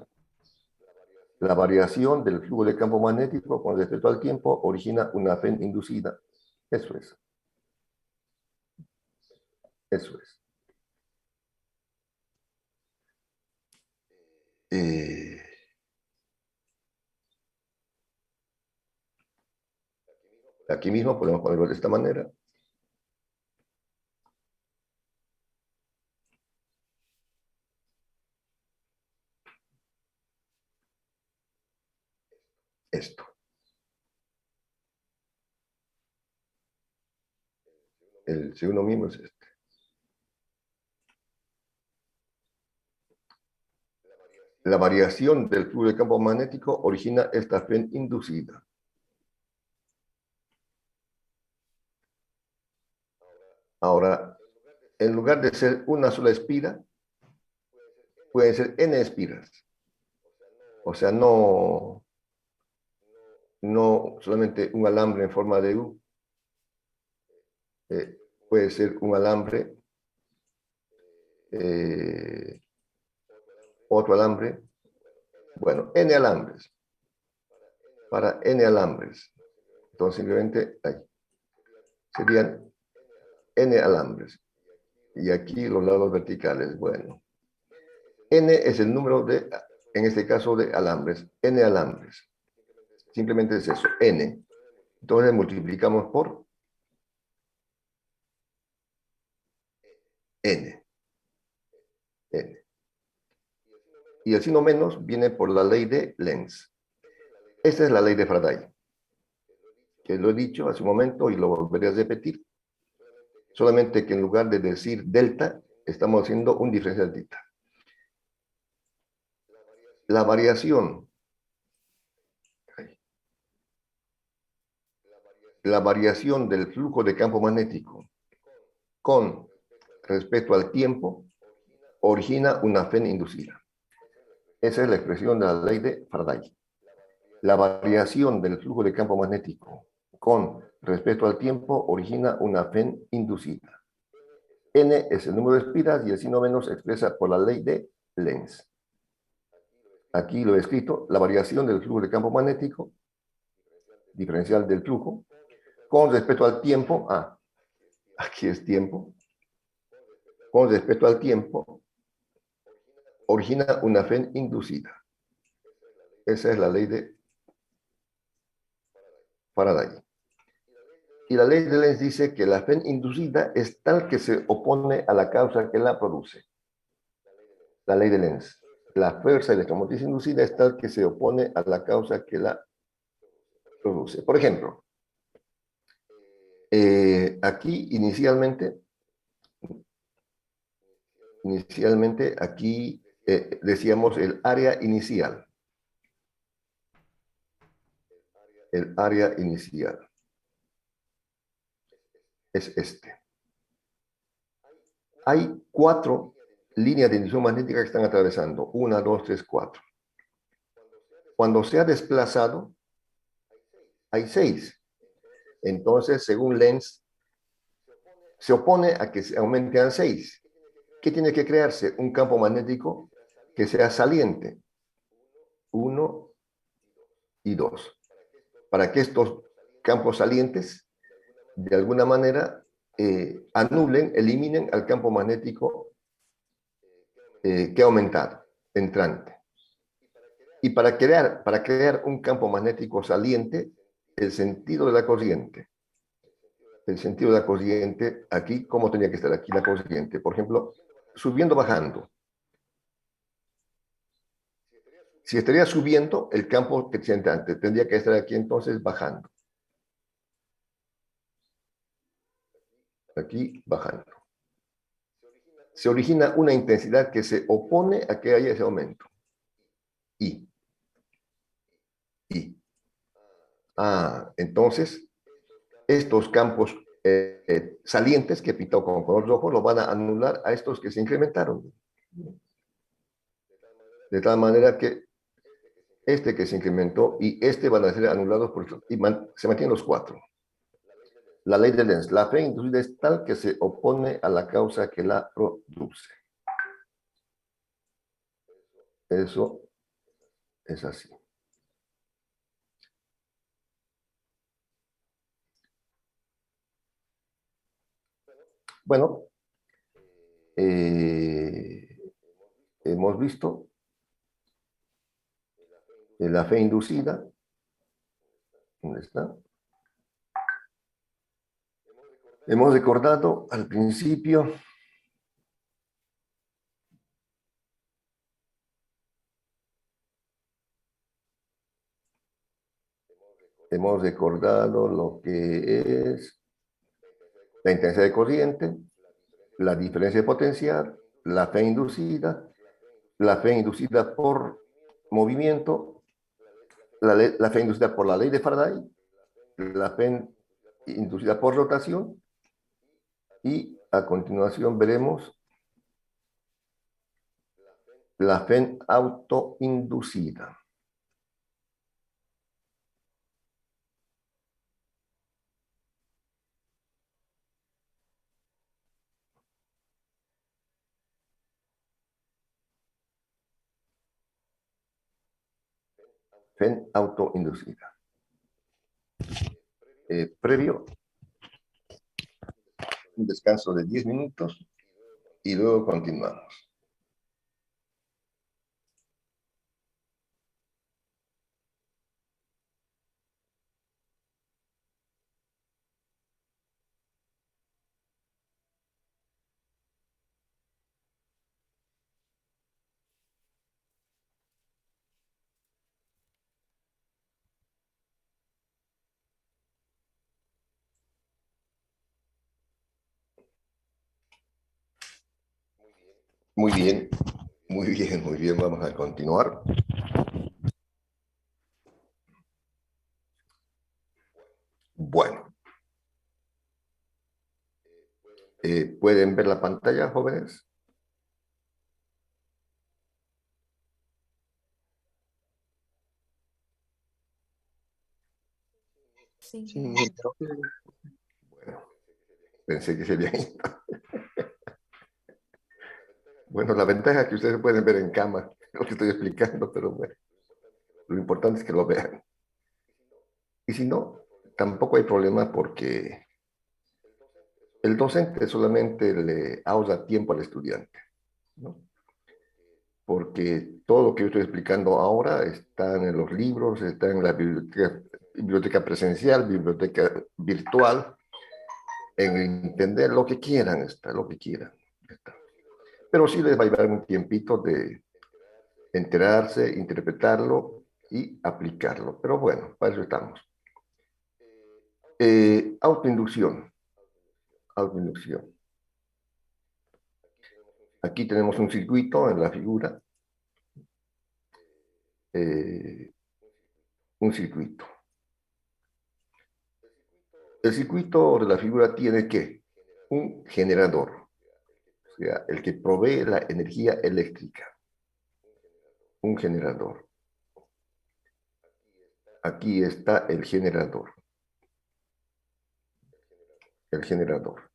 La variación del flujo de campo magnético con respecto al tiempo origina una fe inducida. Eso es. Eso es. Aquí mismo podemos ponerlo de esta manera. Esto. El segundo miembro es este. La variación del flujo de campo magnético origina esta fe inducida. Ahora, en lugar de ser una sola espira, pueden ser n espiras. O sea, no solamente un alambre en forma de U. Puede ser un alambre, otro alambre. Bueno, n alambres. Para n alambres. Entonces, simplemente ahí. Serían n alambres. Y aquí los lados verticales. Bueno. N es el número de, en este caso, de alambres. N alambres. Simplemente es eso, N. Entonces multiplicamos por N. N. Y el signo menos viene por la ley de Lenz. Esta es la ley de Faraday, que lo he dicho hace un momento y lo volveré a repetir. Solamente que en lugar de decir delta, estamos haciendo un diferencial delta. La variación del flujo de campo magnético con respecto al tiempo origina una fe inducida. Esa es la expresión de la ley de Faraday. La variación del flujo de campo magnético con respecto al tiempo origina una fe inducida. N es el número de espiras y el signo menos se expresa por la ley de Lenz. Aquí lo he escrito, la variación del flujo de campo magnético, diferencial del flujo, con respecto al tiempo, aquí es tiempo, con respecto al tiempo, origina una FEN inducida. Esa es la ley de Faraday. Y la ley de Lenz dice que la FEN inducida es tal que se opone a la causa que la produce. La ley de Lenz. La fuerza electromotriz inducida es tal que se opone a la causa que la produce. Por ejemplo, aquí inicialmente aquí decíamos el área inicial. El área inicial es este. Hay 4 líneas de inducción magnética que están atravesando. 1, 2, 3, 4. Cuando se ha desplazado, hay 6. Entonces, según Lenz, se opone a que se aumente a 6. ¿Qué tiene que crearse? Un campo magnético que sea saliente. 1 y 2. Para que estos campos salientes, de alguna manera, anulen, eliminen al campo magnético que ha aumentado, entrante. Y para crear un campo magnético saliente, el sentido de la corriente. El sentido de la corriente, aquí, ¿cómo tenía que estar aquí la corriente? Por ejemplo, subiendo, bajando. Si estaría subiendo, el campo entrante tendría que estar aquí entonces bajando. Aquí bajando. Se origina una intensidad que se opone a que haya ese aumento. I. Entonces, estos campos salientes que he pintado con color rojo lo van a anular a estos que se incrementaron. De tal manera que este que se incrementó y este van a ser anulados y se mantienen los 4. La ley de Lenz. La fe inducida es tal que se opone a la causa que la produce. Eso es así. Bueno, hemos visto la fe inducida. ¿Dónde está? Hemos recordado al principio lo que es la intensidad de corriente, la diferencia de potencial, la fe inducida por movimiento, la fe inducida por la ley de Faraday, la fe inducida por rotación, y a continuación veremos la fe autoinducida. Fe autoinducida. Previo un descanso de 10 minutos y luego continuamos. Muy bien, muy bien, muy bien. Vamos a continuar. Bueno, ¿pueden ver la pantalla, jóvenes? Sí. Sí, profe. Bueno, pensé que sería ahí. Bueno, la ventaja es que ustedes pueden ver en cámara lo que estoy explicando, pero bueno, lo importante es que lo vean. Y si no, tampoco hay problema porque el docente solamente le ahorra tiempo al estudiante, ¿no? porque todo lo que yo estoy explicando ahora está en los libros, está en la biblioteca presencial, biblioteca virtual, en entender lo que quieran, está, lo que quieran. Está. Pero sí les va a llevar un tiempito de enterarse, interpretarlo y aplicarlo. Pero bueno, para eso estamos. Autoinducción. Autoinducción. Aquí tenemos un circuito en la figura. Un circuito. El circuito de la figura tiene ¿qué? Un generador, o sea, el que provee la energía eléctrica. Un generador. Aquí está el generador. El generador.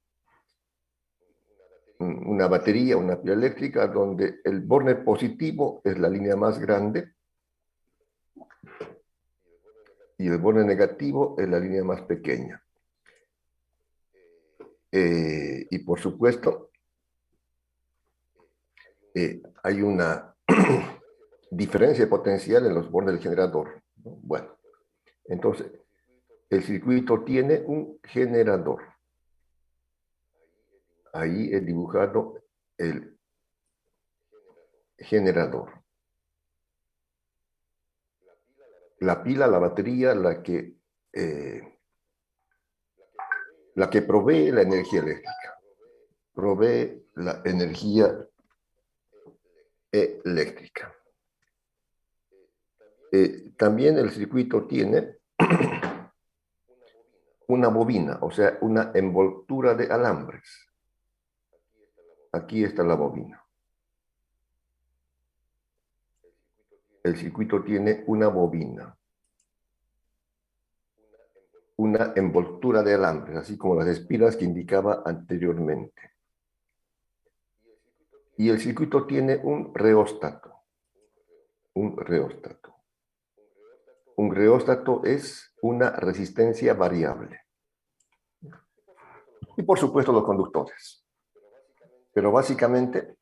Una batería, una pila eléctrica, donde el borne positivo es la línea más grande y el borne negativo es la línea más pequeña. Y por supuesto, hay una diferencia potencial en los bornes del generador, ¿no? Bueno, entonces, el circuito tiene un generador. Ahí he dibujado el generador. La pila, la batería, la que provee la energía eléctrica. Provee la energía eléctrica. También el circuito tiene una bobina, o sea, una envoltura de alambres. Aquí está la bobina. El circuito tiene una bobina, una envoltura de alambres, así como las espiras que indicaba anteriormente. Y el circuito tiene un reóstato. Un reóstato. Un reóstato es una resistencia variable. Y por supuesto los conductores. Pero básicamente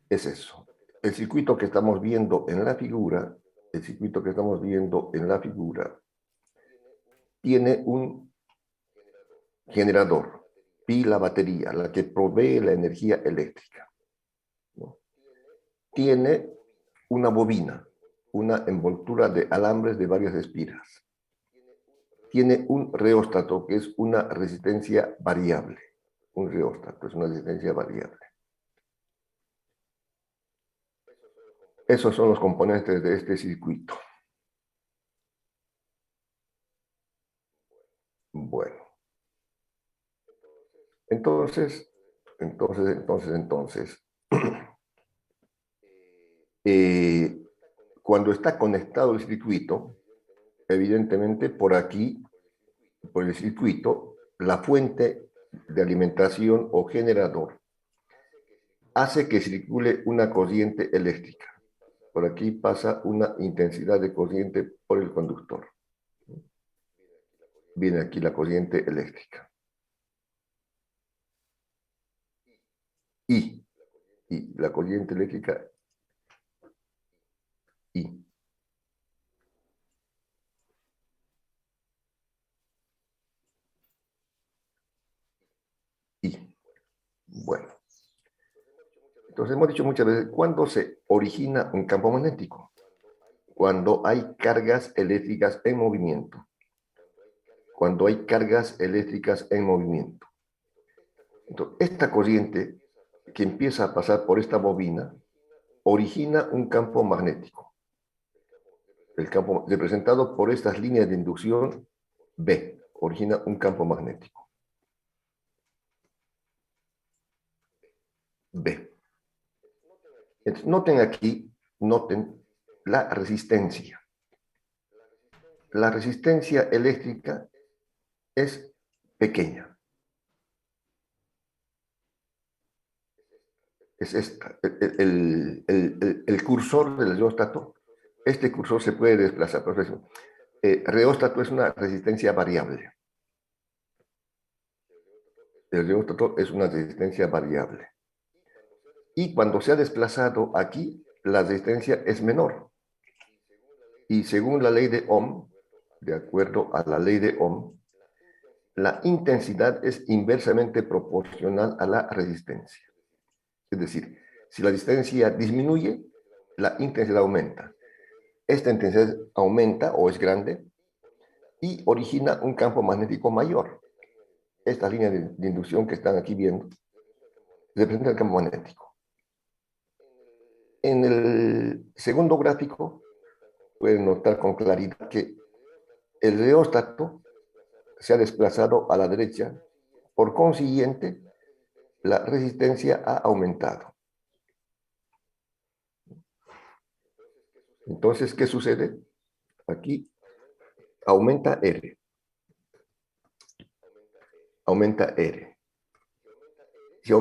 es eso. El circuito que estamos viendo en la figura, el circuito que estamos viendo en la figura, tiene un generador, pila, batería, la que provee la energía eléctrica, ¿no? Tiene una bobina, una envoltura de alambres de varias espiras. Tiene un reóstato, que es una resistencia variable. Un reóstato es una resistencia variable. Esos son los componentes de este circuito. Bueno. Entonces, eh, cuando está conectado el circuito, evidentemente por aquí, por el circuito, la fuente de alimentación o generador hace que circule una corriente eléctrica. Por aquí pasa una intensidad de corriente por el conductor. Viene aquí la corriente eléctrica. Y la corriente eléctrica I. I. Bueno. Entonces hemos dicho muchas veces, ¿cuándo se origina un campo magnético? Cuando hay cargas eléctricas en movimiento. Cuando hay cargas eléctricas en movimiento. Entonces, esta corriente que empieza a pasar por esta bobina origina un campo magnético. El campo representado por estas líneas de inducción B origina un campo magnético. B. Entonces, noten la resistencia. La resistencia eléctrica es pequeña. Es esta, el cursor del reóstato. Este cursor se puede desplazar. Por ejemplo, reóstato es una resistencia variable. El reóstato es una resistencia variable. Y cuando se ha desplazado aquí, la resistencia es menor. Y según la ley de Ohm, de acuerdo a la ley de Ohm, la intensidad es inversamente proporcional a la resistencia. Es decir, si la resistencia disminuye, la intensidad aumenta. Esta intensidad aumenta o es grande y origina un campo magnético mayor. Estas líneas de inducción que están aquí viendo representan el campo magnético. En el segundo gráfico pueden notar con claridad que el reóstato se ha desplazado a la derecha, por consiguiente, la resistencia ha aumentado. Entonces, ¿qué sucede? Aquí aumenta R, aumenta R. Si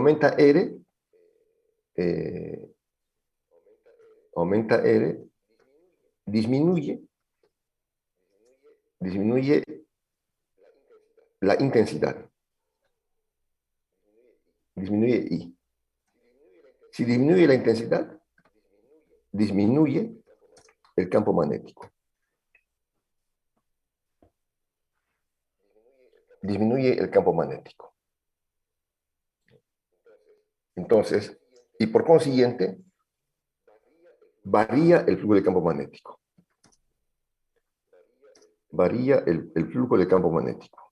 eh, aumenta R, disminuye la intensidad, disminuye I. Si disminuye la intensidad, disminuye el campo magnético. Disminuye el campo magnético. Entonces, y por consiguiente, varía el flujo de campo magnético. Varía el flujo de campo magnético.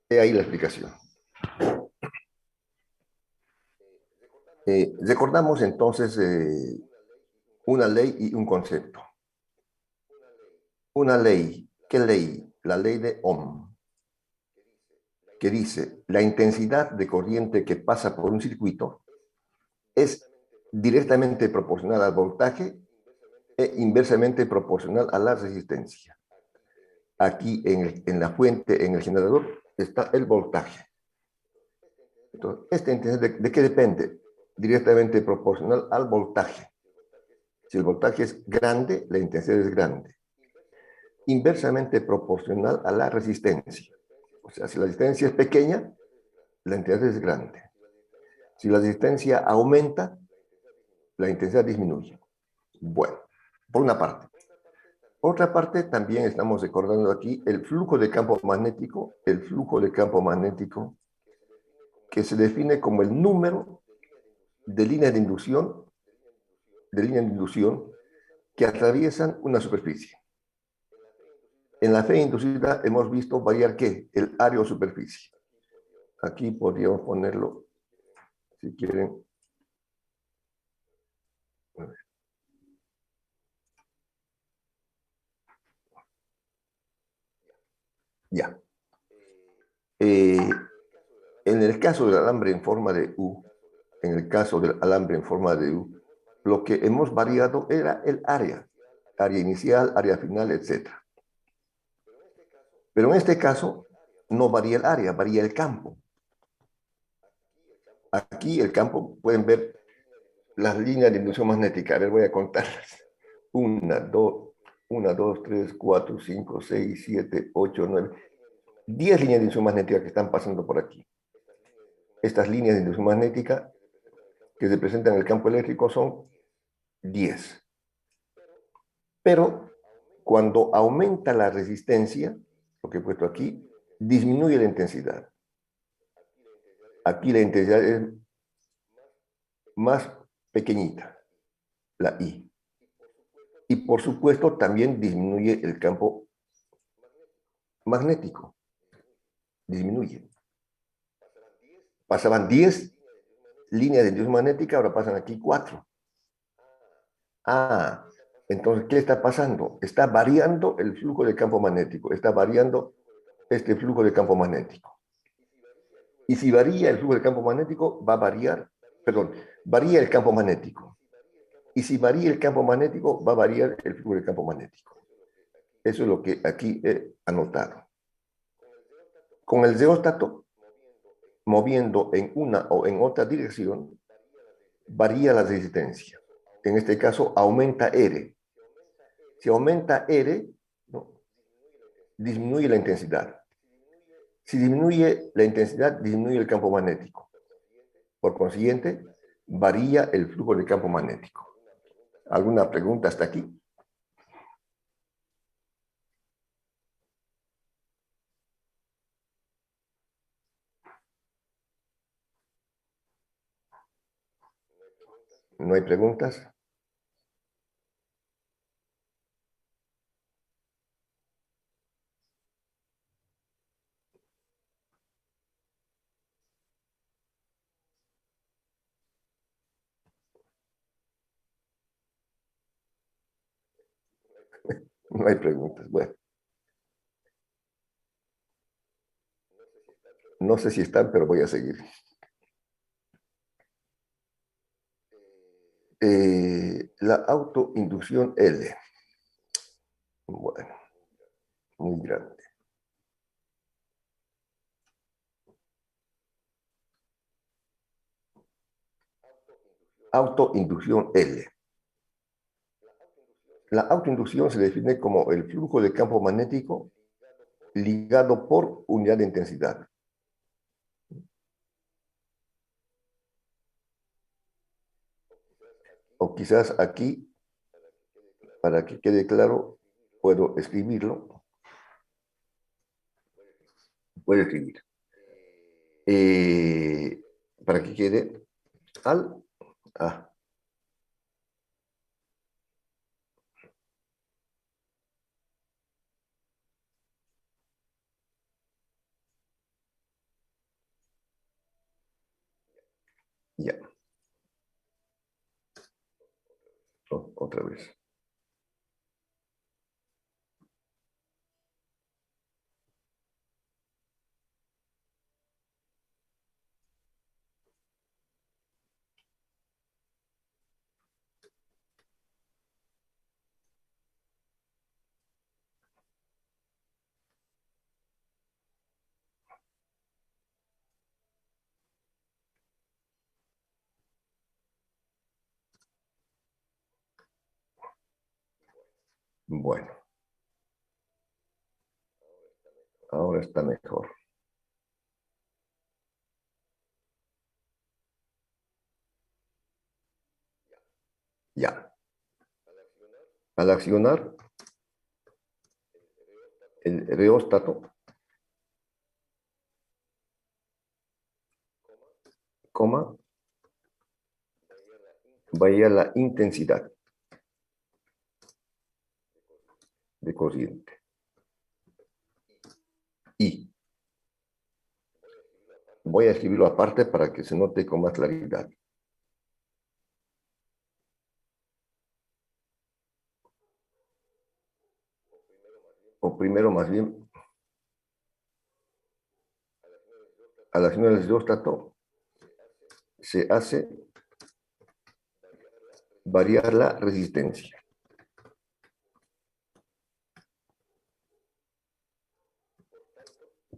He ahí la explicación. Recordamos entonces una ley y un concepto. Una ley, ¿qué ley? La ley de Ohm, que dice, la intensidad de corriente que pasa por un circuito es directamente proporcional al voltaje e inversamente proporcional a la resistencia. Aquí en la fuente, en el generador, está el voltaje. Entonces, esta intensidad, ¿de qué depende? Directamente proporcional al voltaje. Si el voltaje es grande, la intensidad es grande. Inversamente proporcional a la resistencia. O sea, si la resistencia es pequeña, la intensidad es grande. Si la resistencia aumenta, la intensidad disminuye. Bueno, por una parte. Por otra parte, también estamos recordando aquí el flujo de campo magnético, que se define como el número de líneas de inducción que atraviesan una superficie. En la fe inducida hemos visto variar ¿qué? El área o superficie. Aquí podríamos ponerlo, si quieren. Ya. En el caso del alambre en forma de U, lo que hemos variado era el área inicial, área final, etc. Pero en este caso no varía el área, varía el campo. Aquí el campo, pueden ver las líneas de inducción magnética. A ver, voy a contarlas. 1, 2, 3, 4, 5, 6, 7, 8, 9, 10 líneas de inducción magnética que están pasando por aquí. Estas líneas de inducción magnética que representan el campo eléctrico son 10. Pero cuando aumenta la resistencia, lo que he puesto aquí, disminuye la intensidad. Aquí la intensidad es más pequeñita, la I. Y por supuesto también disminuye el campo magnético. Disminuye. Pasaban 10 líneas de inducción magnética, ahora pasan aquí 4. Ah, entonces, ¿qué está pasando? Está variando el flujo de campo magnético, está variando este flujo de campo magnético. Y si varía el flujo de campo magnético, va a variar, perdón, varía el campo magnético. Y si varía el campo magnético, va a variar el flujo de campo magnético. Eso es lo que aquí he anotado. Con el reóstato, moviendo en una o en otra dirección, varía la resistencia. En este caso, aumenta R. Si aumenta R, ¿no? Disminuye la intensidad. Si disminuye la intensidad, disminuye el campo magnético. Por consiguiente, varía el flujo del campo magnético. ¿Alguna pregunta hasta aquí? ¿No hay preguntas? No hay preguntas. Bueno, no sé si están, pero voy a seguir. La autoinducción L. Bueno, muy grande. Autoinducción L. La autoinducción se define como el flujo de campo magnético ligado por unidad de intensidad. O quizás aquí, para que quede claro, puedo escribirlo. Puedo escribir. Para que quede al A. Ya. Otra vez. Bueno, ahora está mejor. Ya. Al accionar el reóstato, coma, varía la intensidad de corriente. Y voy a escribirlo aparte para que se note con más claridad. O primero, más bien, al accionar el reóstato se hace variar la resistencia.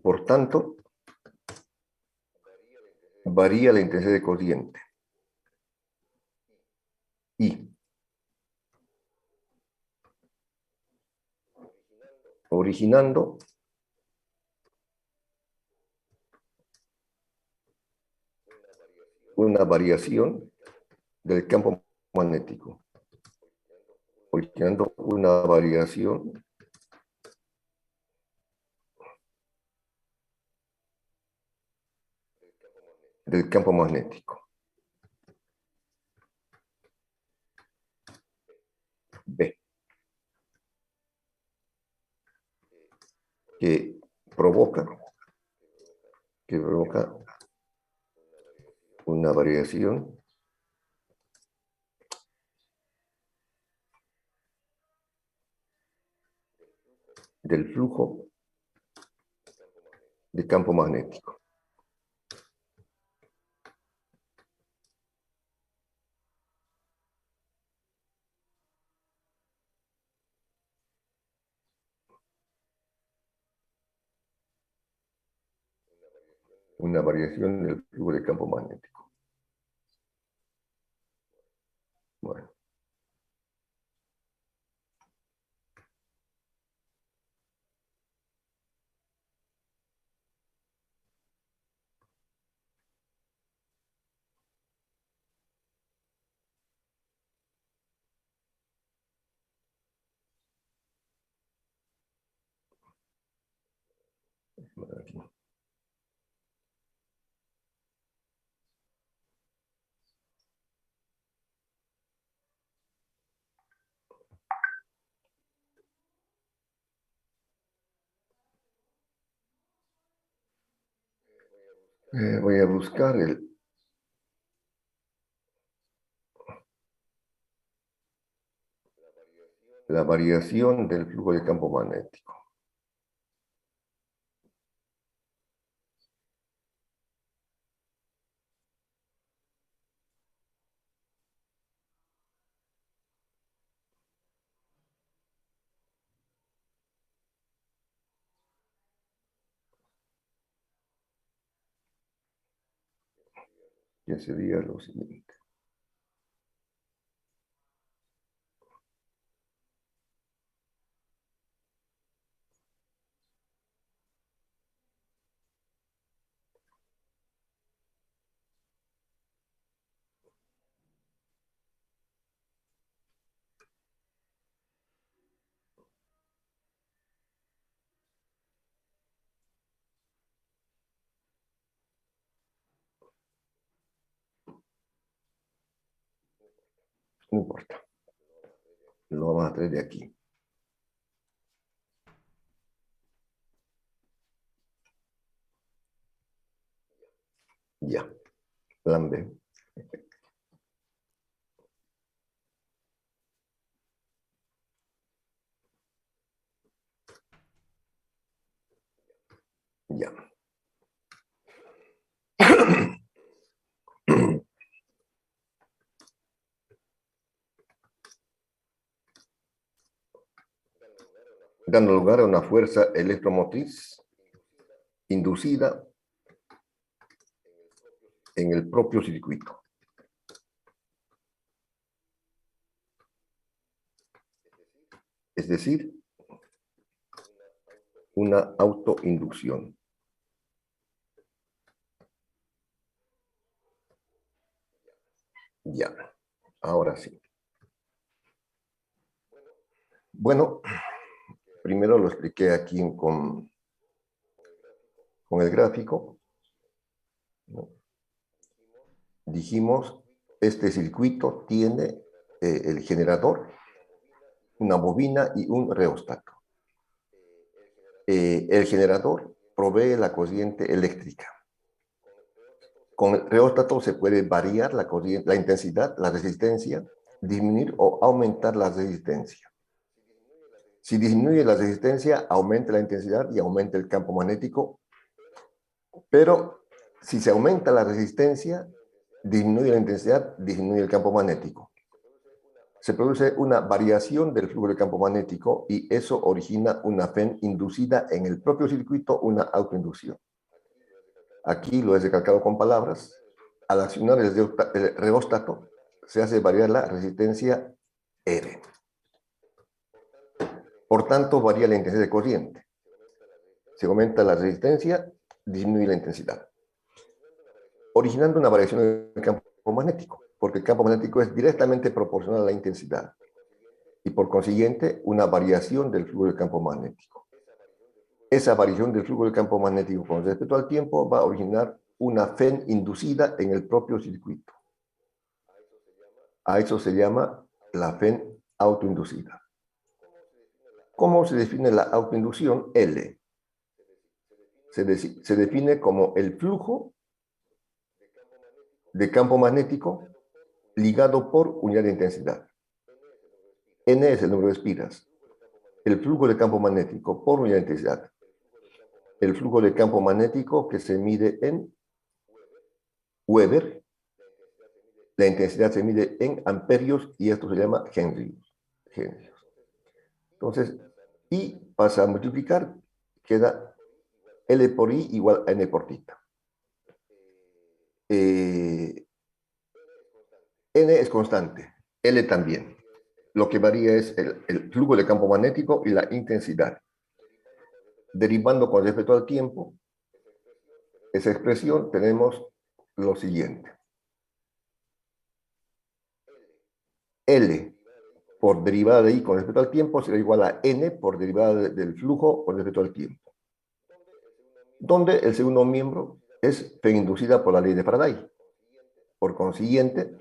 Por tanto, varía la intensidad de corriente. Y originando una variación del campo magnético. Originando una variación del campo magnético. B. Que provoca, que provoca una variación del flujo de campo magnético. Una variación del flujo de campo magnético. Aquí. Voy a buscar la variación del flujo de campo magnético. Que sería lo siguiente. No importa. Lo vamos a traer de aquí. Ya. Plan B. Ya. Dando lugar a una fuerza electromotriz inducida en el propio circuito. Es decir, una autoinducción. Ya, ahora sí. Bueno, primero lo expliqué aquí con el gráfico, ¿no? Dijimos, este circuito tiene el generador, una bobina y un reóstato. El generador provee la corriente eléctrica. Con el reóstato se puede variar la corriente, la intensidad, la resistencia, disminuir o aumentar la resistencia. Si disminuye la resistencia, aumenta la intensidad y aumenta el campo magnético. Pero si se aumenta la resistencia, disminuye la intensidad, disminuye el campo magnético. Se produce una variación del flujo de campo magnético y eso origina una FEN inducida en el propio circuito, una autoinducción. Aquí lo he recalcado con palabras. Al accionar el reóstato, se hace variar la resistencia R. Por tanto, varía la intensidad de corriente. Se aumenta la resistencia, disminuye la intensidad, originando una variación del campo magnético, porque el campo magnético es directamente proporcional a la intensidad, y por consiguiente, una variación del flujo del campo magnético. Esa variación del flujo del campo magnético con respecto al tiempo va a originar una FEN inducida en el propio circuito. A eso se llama la FEN autoinducida. ¿Cómo se define la autoinducción? L. Se define como el flujo de campo magnético ligado por unidad de intensidad. N es el número de espiras. El flujo de campo magnético por unidad de intensidad. El flujo de campo magnético que se mide en Weber. La intensidad se mide en amperios y esto se llama henrios. Entonces, I pasa a multiplicar, queda L por I igual a N por tita. N es constante, L también. Lo que varía es el flujo de campo magnético y la intensidad. Derivando con respecto al tiempo, esa expresión tenemos lo siguiente. L por derivada de I con respecto al tiempo será igual a N por derivada del flujo con respecto al tiempo. donde el segundo miembro es FEN inducida por la ley de Faraday. Por consiguiente,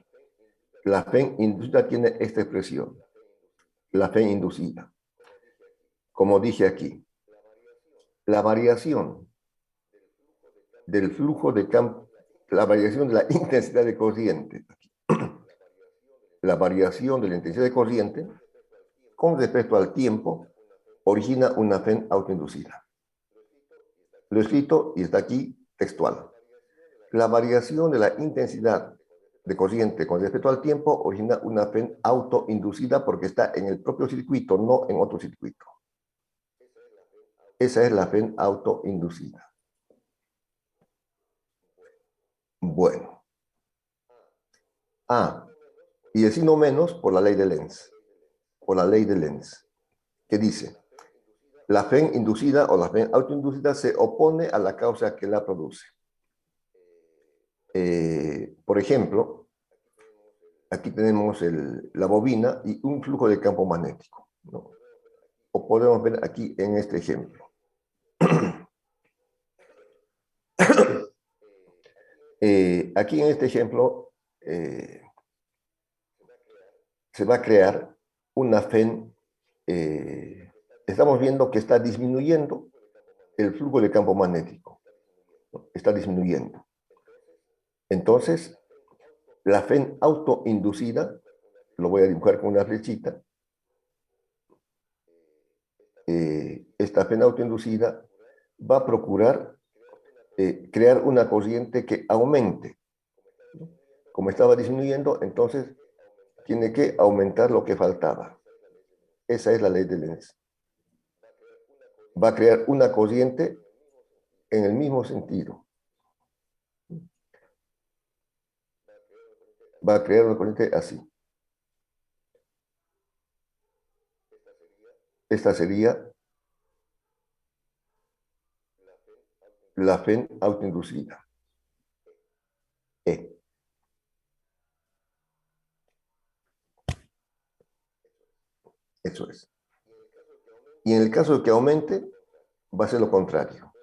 la FEN inducida tiene esta expresión, la FEN inducida. Como dije aquí, la variación del flujo de campo, la variación de la intensidad de corriente, la variación de la intensidad de corriente con respecto al tiempo origina una FEN autoinducida. Lo he escrito y está aquí textual. La variación de la intensidad de corriente con respecto al tiempo origina una FEN autoinducida porque está en el propio circuito, no en otro circuito. Esa es la FEN autoinducida. Bueno. Y el signo menos por la ley de Lenz. Por la ley de Lenz. Que dice, la FEN inducida o la FEN autoinducida se opone a la causa que la produce. Por ejemplo, aquí tenemos la bobina y un flujo de campo magnético, ¿no? O podemos ver aquí en este ejemplo. Aquí en este ejemplo se va a crear una FEN. Estamos viendo que está disminuyendo el flujo de campo magnético, ¿no? Está disminuyendo. Entonces, la FEN autoinducida, lo voy a dibujar con una flechita, esta FEN autoinducida va a procurar crear una corriente que aumente. Como estaba disminuyendo, entonces tiene que aumentar lo que faltaba. Esa es la ley de Lenz. Va a crear una corriente en el mismo sentido. Va a crear una corriente así. Esta sería la FEN autoinducida. Eso es. Y en el caso de que aumente, va a ser lo contrario.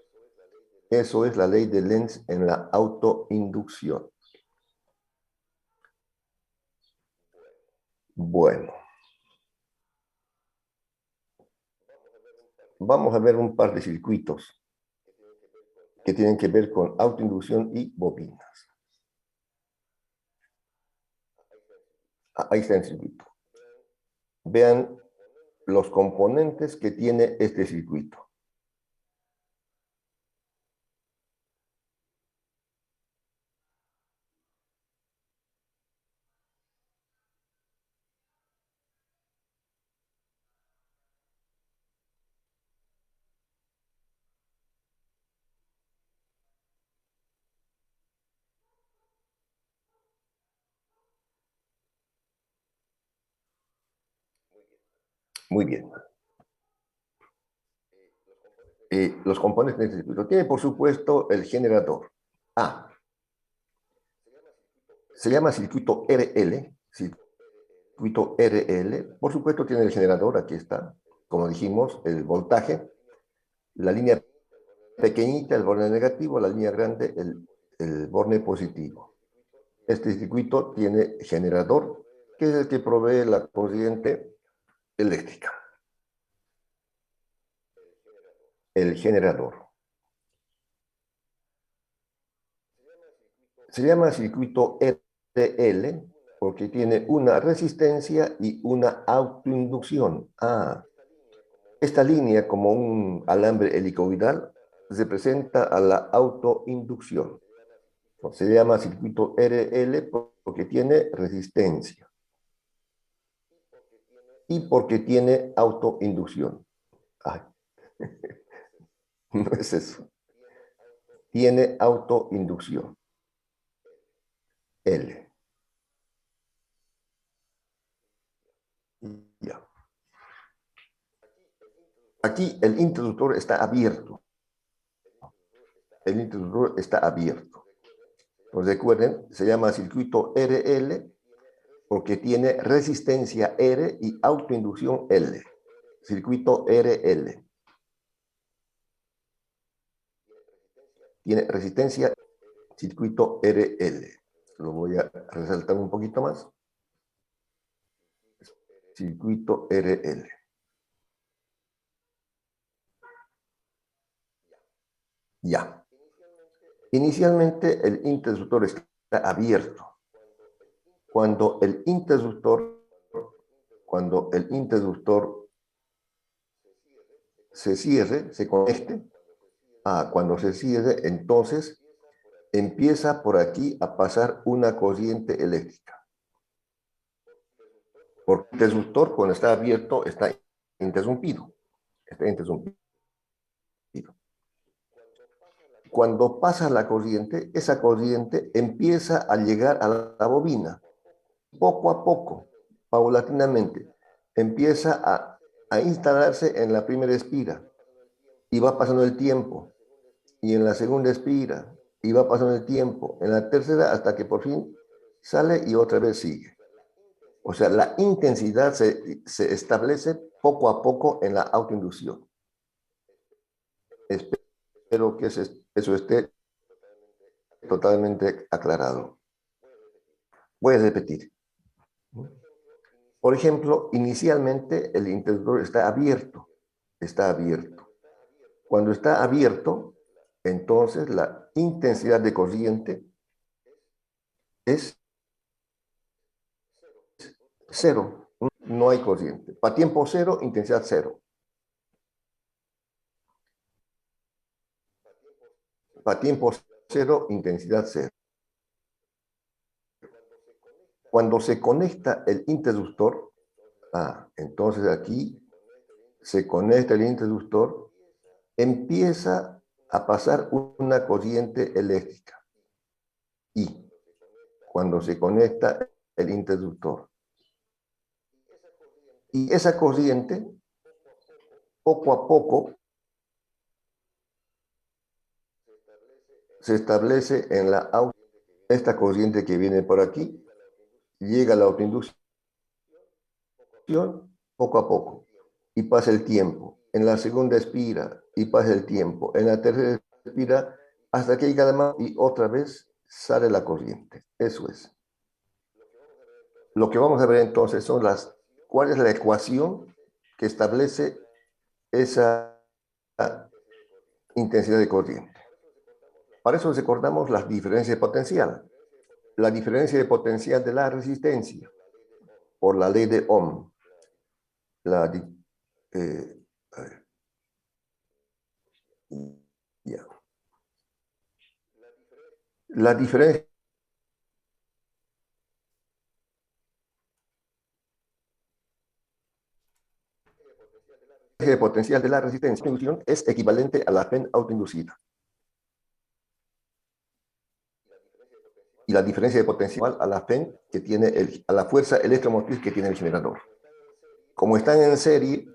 Eso es la ley de Lenz en la autoinducción. Bueno. Vamos a ver un par de circuitos que tienen que ver con autoinducción y bobinas. Ahí está el circuito. Vean los componentes que tiene este circuito. Muy bien. Los componentes de este circuito. Tiene, por supuesto, el generador. Se llama circuito RL. Circuito RL. Por supuesto, tiene el generador. Aquí está. Como dijimos, el voltaje. La línea pequeñita, el borne negativo. La línea grande, el borne positivo. Este circuito tiene generador, que es el que provee la corriente eléctrica. El generador. Se llama circuito RL porque tiene una resistencia y una autoinducción. Esta línea, como un alambre helicoidal, representa a la autoinducción. Se llama circuito RL porque tiene resistencia y porque tiene autoinducción. No es eso. Tiene autoinducción. L. Ya. Aquí el interruptor está abierto. El interruptor está abierto. Pues recuerden, se llama circuito RL porque tiene resistencia R y autoinducción L. Circuito RL. tiene resistencia, circuito RL. Lo voy a resaltar un poquito más. Circuito RL. Ya. Inicialmente el interruptor está abierto. Cuando el interruptor se cierre, se conecte, cuando se cierre, entonces empieza por aquí a pasar una corriente eléctrica. Porque el interruptor, cuando está abierto, está interrumpido. Está interrumpido. Cuando pasa la corriente, esa corriente empieza a llegar a la bobina. Poco a poco, paulatinamente, empieza a instalarse en la primera espira y va pasando el tiempo, y en la segunda espira y va pasando el tiempo, en la tercera hasta que por fin sale y otra vez sigue. O sea, la intensidad se establece poco a poco en la autoinducción. Espero que eso esté totalmente aclarado. Voy a repetir. Por ejemplo, inicialmente el interruptor está abierto. Está abierto. Cuando está abierto, entonces la intensidad de corriente es cero. No hay corriente. Para tiempo cero, intensidad cero. Para tiempo cero, intensidad cero. Cuando se conecta el interruptor, entonces aquí se conecta el interruptor, empieza a pasar una corriente eléctrica. Y cuando se conecta el interruptor, y esa corriente, poco a poco, se establece en esta corriente que viene por aquí, llega a la autoinducción poco a poco, y pasa el tiempo. En la segunda expira, y pasa el tiempo. En la tercera expira, hasta que llega más, y otra vez sale la corriente. Eso es. Lo que vamos a ver entonces son cuál es la ecuación que establece esa intensidad de corriente. Para eso recordamos las diferencias de potencial. La diferencia de potencial de la resistencia por la ley de Ohm. A ver. Ya. La diferencia de potencial de la resistencia de inducción es equivalente a la FEN autoinducida. Y la diferencia de potencial a la FEN que tiene a la fuerza electromotriz que tiene el generador. Como están en serie,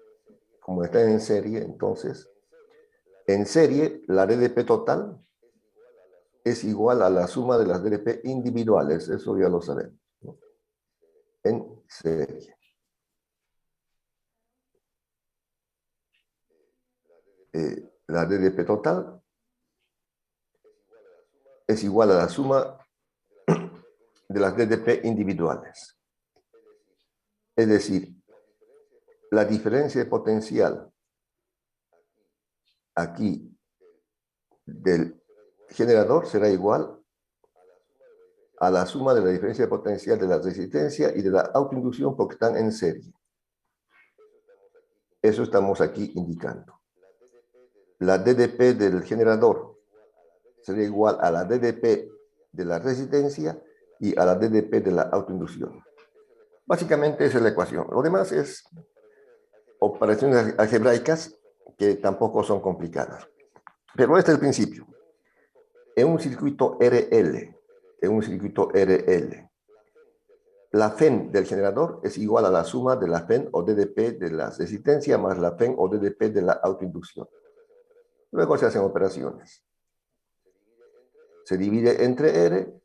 entonces, en serie, la DDP total es igual a la suma de las DDP individuales. Eso ya lo sabemos, ¿no? En serie. La DDP total es igual a la suma de las DDP individuales. Es decir, la diferencia de potencial aquí del generador será igual a la suma de la diferencia de potencial de la resistencia y de la autoinducción porque están en serie. Eso estamos aquí indicando. La DDP del generador sería igual a la DDP de la resistencia y a la DDP de la autoinducción. Básicamente esa es la ecuación. Lo demás es operaciones algebraicas que tampoco son complicadas. Pero este es el principio. En un circuito RL, la FEN del generador es igual a la suma de la FEN o DDP de la resistencia más la FEN o DDP de la autoinducción. Luego se hacen operaciones. Se divide entre R,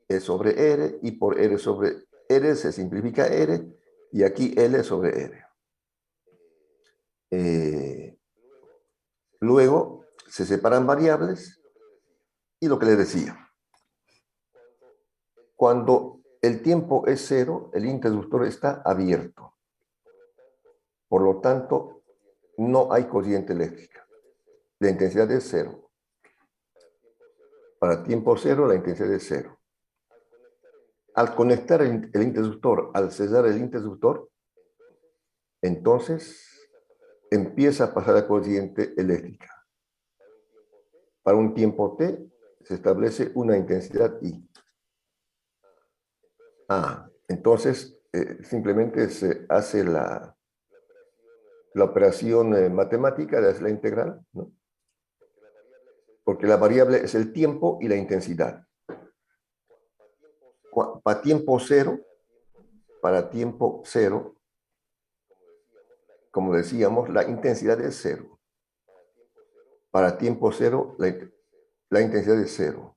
E sobre R, y por R sobre R se simplifica R, y aquí L sobre R. Luego se separan variables Y lo que les decía, cuando el tiempo es cero, el interruptor está abierto. Por lo tanto, no hay corriente eléctrica. La intensidad es cero. Para tiempo cero, la intensidad es cero. Al conectar el interruptor, al cesar el interruptor, entonces empieza a pasar la corriente eléctrica. Para un tiempo t se establece una intensidad I. Entonces simplemente se hace la operación matemática de la integral, ¿no? Porque la variable es el tiempo y la intensidad. Para tiempo cero, como decíamos, la intensidad es cero. Para tiempo cero, la intensidad es cero.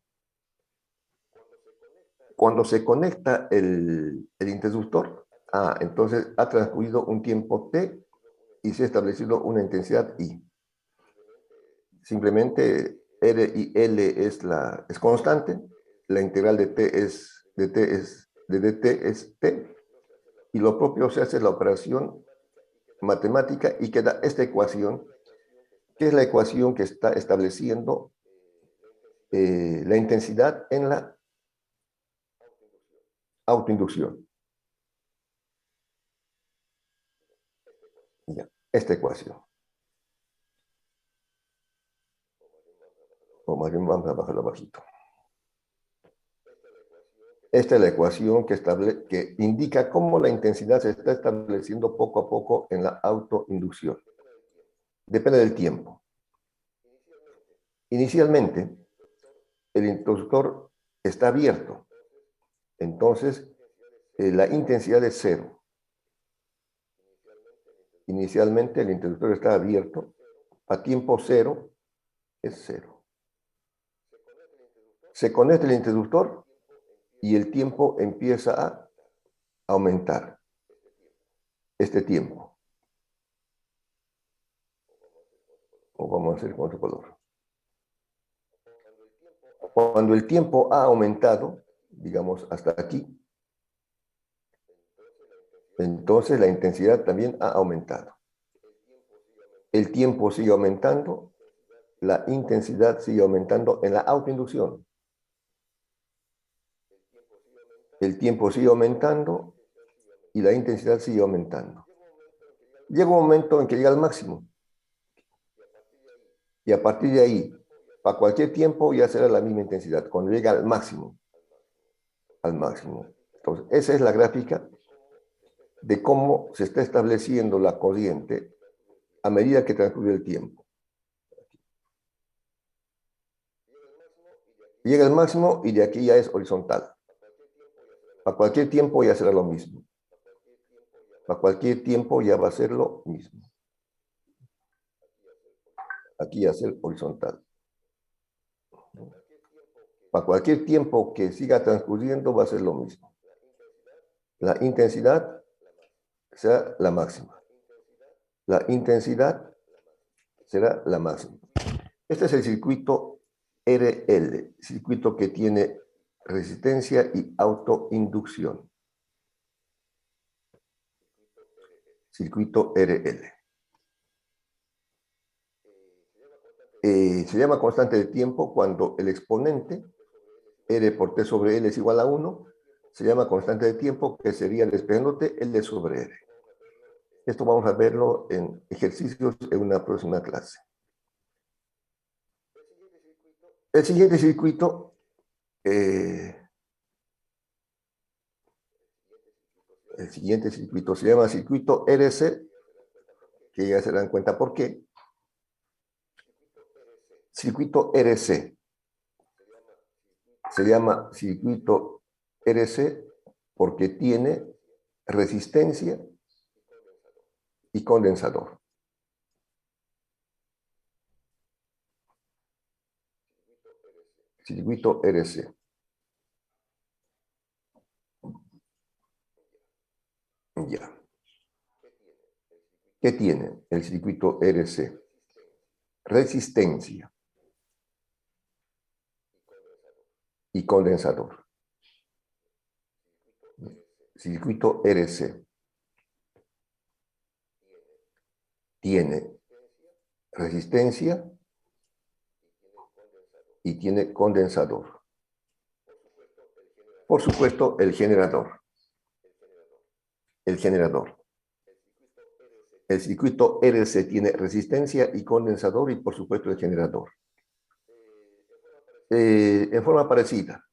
Cuando se conecta el interruptor, entonces ha transcurrido un tiempo t y se ha establecido una intensidad I. Simplemente R y L es constante, la integral de dt es t, y lo propio se hace la operación matemática y queda esta ecuación, que es la ecuación que está estableciendo la intensidad en la autoinducción. Ya, esta ecuación. O más bien vamos a bajarlo bajito. Esta es la ecuación que indica cómo la intensidad se está estableciendo poco a poco en la autoinducción. Depende del tiempo. Inicialmente, el interruptor está abierto. Entonces, la intensidad es cero. Inicialmente, el interruptor está abierto. A tiempo cero es cero. Se conecta el interruptor y el tiempo empieza a aumentar. Este tiempo. O vamos a hacer con otro color. Cuando el tiempo ha aumentado, digamos hasta aquí, entonces la intensidad también ha aumentado. El tiempo sigue aumentando, la intensidad sigue aumentando en la autoinducción. El tiempo sigue aumentando y la intensidad sigue aumentando. Llega un momento en que llega al máximo. Y a partir de ahí, para cualquier tiempo ya será la misma intensidad, cuando llega al máximo. Al máximo. Entonces, esa es la gráfica de cómo se está estableciendo la corriente a medida que transcurre el tiempo. Llega al máximo y de aquí ya es horizontal. Para cualquier tiempo ya será lo mismo. Para cualquier tiempo ya va a ser lo mismo. Aquí ya ser horizontal. Para cualquier tiempo que siga transcurriendo va a ser lo mismo. La intensidad será la máxima. La intensidad será la máxima. Este es el circuito RL, circuito que tiene resistencia y autoinducción. Circuito RL. Se llama constante de tiempo cuando el exponente R por T sobre L es igual a 1. Se llama constante de tiempo, que sería despejándote L sobre R. Esto vamos a verlo en ejercicios en una próxima clase. El siguiente circuito se llama circuito RC, que ya se dan cuenta por qué. Circuito RC. Se llama circuito RC porque tiene resistencia y condensador. Circuito RC. Ya. ¿Qué tiene el circuito RC? Resistencia y condensador. Circuito RC tiene resistencia y tiene condensador. Por supuesto, el generador. El generador. El circuito RC tiene resistencia y condensador y, por supuesto, el generador. En forma parecida.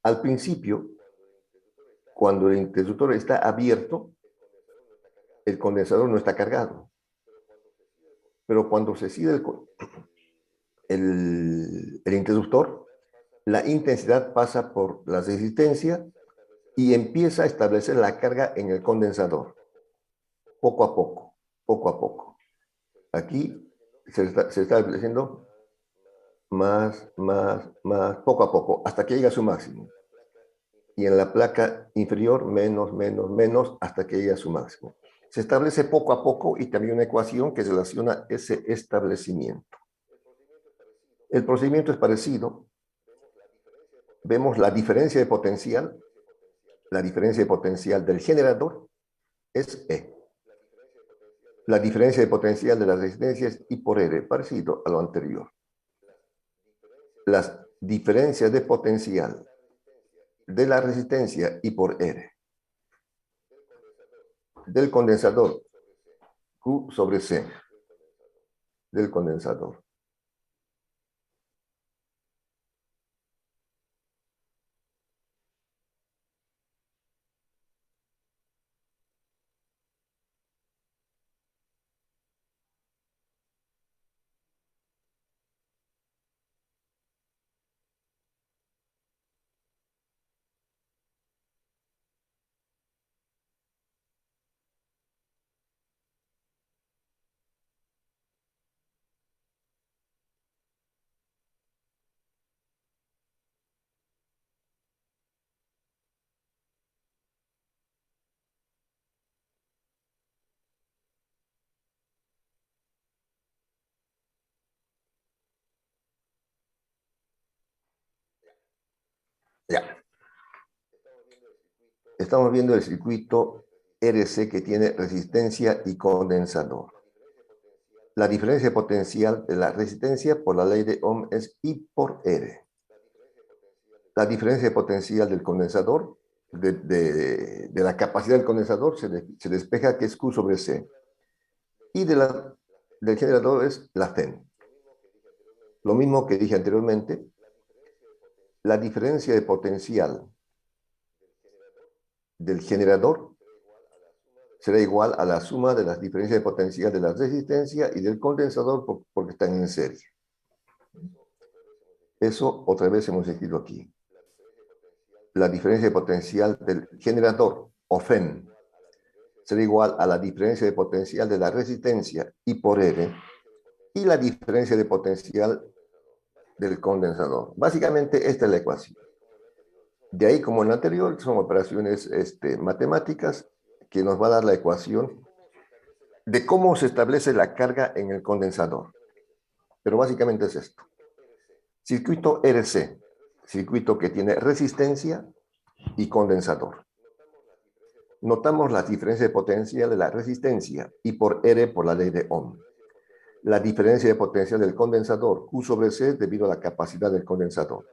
Al principio, cuando el interruptor está abierto, el condensador no está cargado. Pero cuando se cierra el interruptor, la intensidad pasa por la resistencia y empieza a establecer la carga en el condensador, poco a poco, poco a poco. Aquí se está estableciendo más, poco a poco, hasta que llega a su máximo. Y en la placa inferior, menos, hasta que llega a su máximo. Se establece poco a poco y también una ecuación que relaciona ese establecimiento. El procedimiento es parecido. Vemos la diferencia de potencial. La diferencia de potencial del generador es E. La diferencia de potencial de las resistencias I por R, parecido a lo anterior. Las diferencias de potencial de la resistencia I por R del condensador Q sobre C del condensador. Ya. Estamos viendo el circuito RC que tiene resistencia y condensador. La diferencia potencial de la resistencia por la ley de Ohm es I por R. La diferencia potencial del condensador, de la capacidad del condensador, se despeja que es Q sobre C. Y del generador es la FEN. Lo mismo que dije anteriormente, la diferencia de potencial del generador será igual a la suma de las diferencias de potencial de la resistencia y del condensador porque están en serie. Eso otra vez hemos escrito aquí. La diferencia de potencial del generador, o FEN, será igual a la diferencia de potencial de la resistencia I por R y la diferencia de potencial del condensador. Básicamente esta es la ecuación. De ahí, como en la anterior, son operaciones matemáticas que nos va a dar la ecuación de cómo se establece la carga en el condensador. Pero básicamente es esto. Circuito RC, circuito que tiene resistencia y condensador. Notamos la diferencia de potencial de la resistencia I por R por la ley de Ohm. La diferencia de potencial del condensador Q sobre C debido a la capacidad del condensador.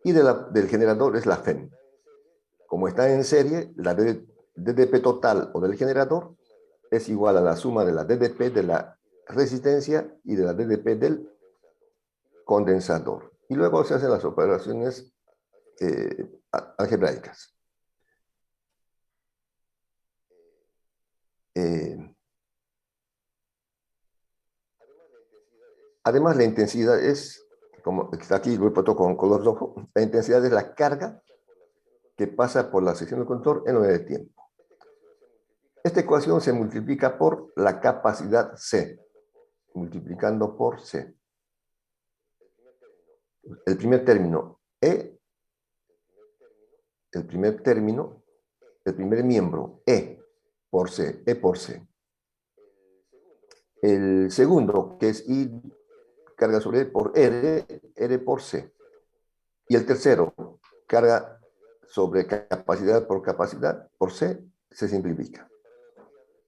Y del generador es la FEN. Como está en serie, la DDP total o del generador es igual a la suma de la DDP de la resistencia y de la DDP del condensador. Y luego se hacen las operaciones algebraicas. Además, la intensidad es, como está aquí, lo he puesto con color rojo, la intensidad es la carga que pasa por la sección del conductor en unidad de tiempo. Esta ecuación se multiplica por la capacidad C, multiplicando por C. El primer término E, el primer miembro E por C, E por C. El segundo, que es I carga sobre E por R, R por C. Y el tercero, carga sobre capacidad por C, se simplifica.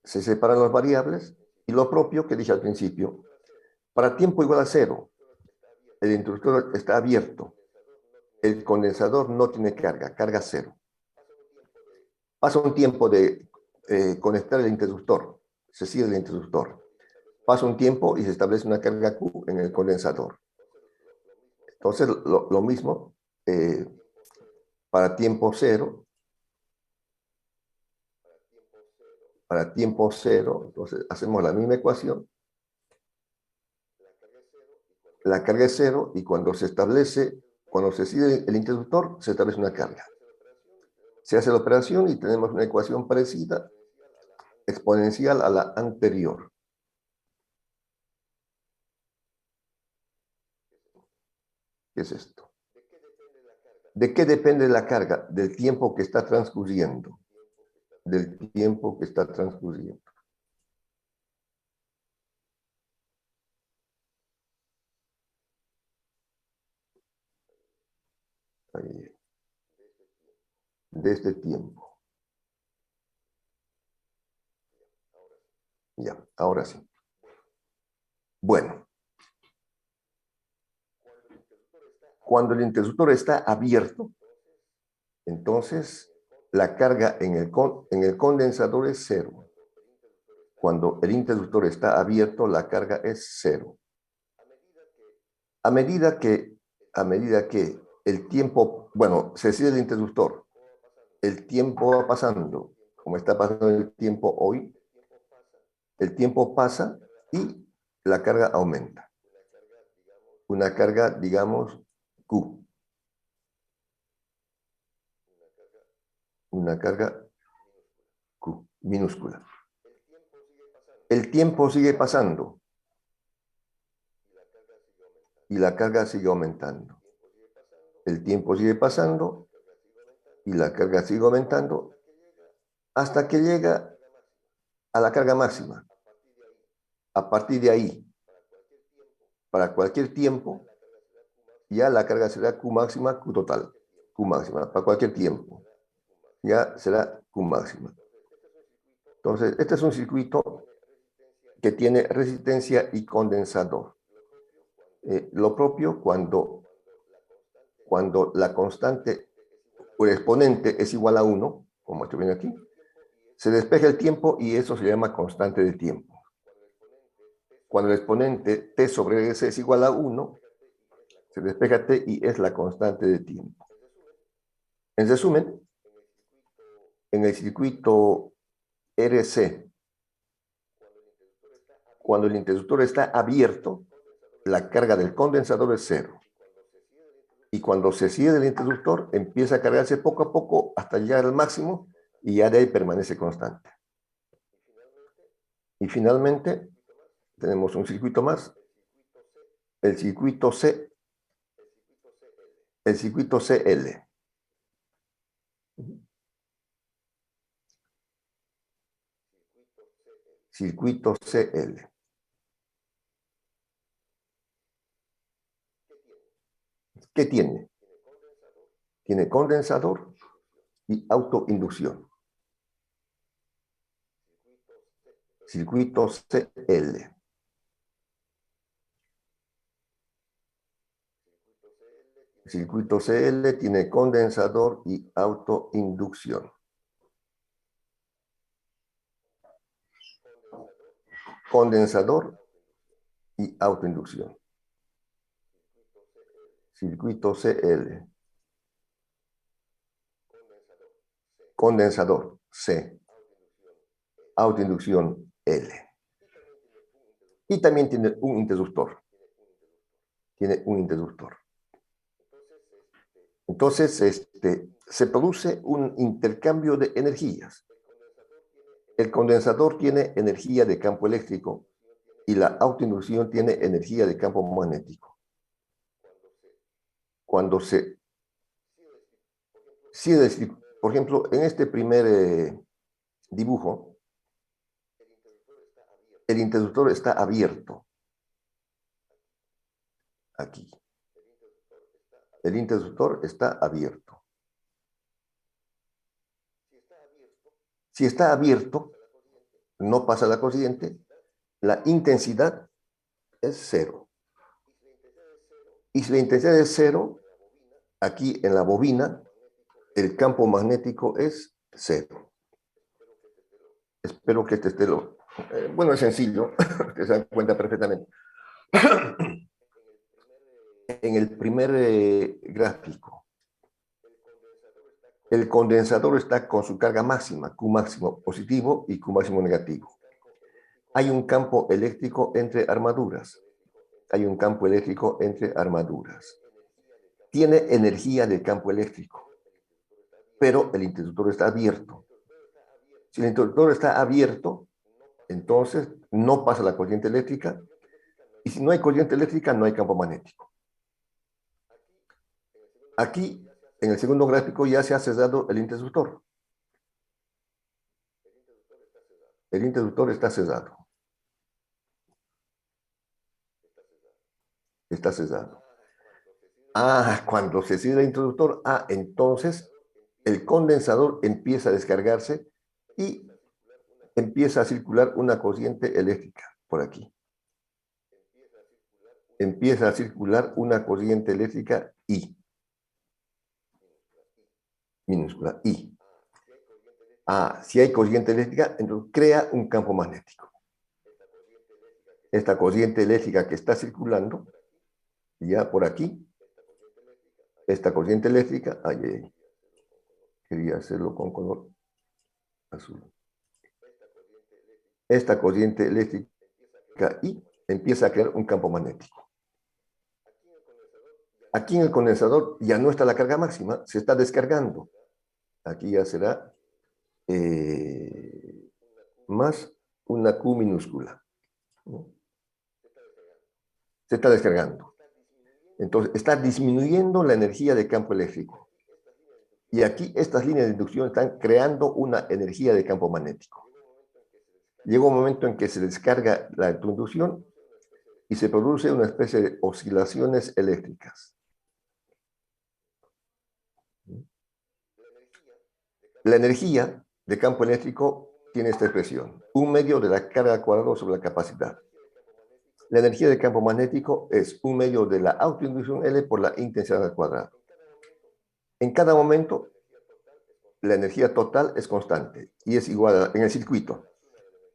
Se separan las variables y lo propio que dije al principio. Para tiempo igual a cero, el interruptor está abierto. El condensador no tiene carga, carga cero. Pasa un tiempo de conectar el interruptor, se cierra el interruptor. Pasa un tiempo y se establece una carga Q en el condensador. Entonces, lo mismo eh, para tiempo cero. Para tiempo cero, entonces hacemos la misma ecuación. La carga es cero y cuando se cierra el interruptor, se establece una carga. Se hace la operación y tenemos una ecuación parecida, exponencial a la anterior. ¿Qué es esto? ¿De qué depende la carga? Del tiempo que está transcurriendo. Del tiempo que está transcurriendo. Ahí. De este tiempo. Ya, ahora sí. Bueno, cuando el interruptor está abierto, entonces la carga en el condensador es cero. Cuando el interruptor está abierto, la carga es cero. A medida que, a medida que el tiempo, bueno, se cierra el interruptor, el tiempo va pasando, como está pasando el tiempo hoy, el tiempo pasa y la carga aumenta. Una carga, digamos, Q. Una carga Q, minúscula. El tiempo sigue pasando y la carga sigue aumentando. El tiempo sigue pasando y la carga sigue aumentando hasta que llega a la carga máxima. A partir de ahí, para cualquier tiempo, ya la carga será Q máxima, Q total. Q máxima, para cualquier tiempo. Ya será Q máxima. Entonces, este es un circuito que tiene resistencia y condensador. Lo propio cuando la constante o el exponente es igual a 1, como estoy viendo aquí, se despeja el tiempo y eso se llama constante de tiempo. Cuando el exponente t sobre s es igual a 1, se despeja t y es la constante de tiempo. En resumen, en el circuito RC, cuando el interruptor está abierto, la carga del condensador es cero. Y cuando se cierra el interruptor, empieza a cargarse poco a poco hasta llegar al máximo y ya de ahí permanece constante. Y finalmente, tenemos un circuito más, el circuito C, el circuito CL. Circuito CL. ¿Qué tiene? Tiene condensador y autoinducción. Circuito CL. Circuito CL tiene condensador y autoinducción. Condensador y autoinducción. Circuito CL. Condensador C. Autoinducción L. Y también tiene un interruptor. Tiene un interruptor. Entonces, se produce un intercambio de energías. El condensador tiene energía de campo eléctrico y la autoinducción tiene energía de campo magnético. Cuando por ejemplo, en este primer dibujo, el interruptor está abierto. Aquí. el interruptor está abierto. Si está abierto, no pasa la corriente, la intensidad es cero. Y si la intensidad es cero, aquí en la bobina, el campo magnético es cero. Espero que este esté lo... bueno, es sencillo, que se dan cuenta perfectamente. En el primer gráfico, el condensador está con su carga máxima, Q máximo positivo y Q máximo negativo. Hay un campo eléctrico entre armaduras. Hay un campo eléctrico entre armaduras. Tiene energía del campo eléctrico, pero el interruptor está abierto. Si el interruptor está abierto, entonces no pasa la corriente eléctrica, y si no hay corriente eléctrica, no hay campo magnético. Aquí, en el segundo gráfico, ya se ha cerrado el interruptor. El interruptor está cerrado. Está cerrado. Cuando se cierra el interruptor, entonces el condensador empieza a descargarse y empieza a circular una corriente eléctrica por aquí. Empieza a circular una corriente eléctrica I, minúscula I. Si hay corriente eléctrica, entonces crea un campo magnético. Esta corriente eléctrica que está circulando, ya por aquí, esta corriente eléctrica, quería hacerlo con color azul. Esta corriente eléctrica I empieza a crear un campo magnético. Aquí en el condensador ya no está la carga máxima, se está descargando. Aquí ya será más una Q minúscula. ¿No? Se está descargando. Entonces, está disminuyendo la energía de campo eléctrico. Y aquí estas líneas de inducción están creando una energía de campo magnético. Llega un momento en que se descarga la inducción y se produce una especie de oscilaciones eléctricas. La energía de campo eléctrico tiene esta expresión: 1/2 de la carga al cuadrado sobre la capacidad. La energía de campo magnético es 1/2 de la autoinducción L por la intensidad al cuadrado. En cada momento, la energía total es constante y es igual en el circuito.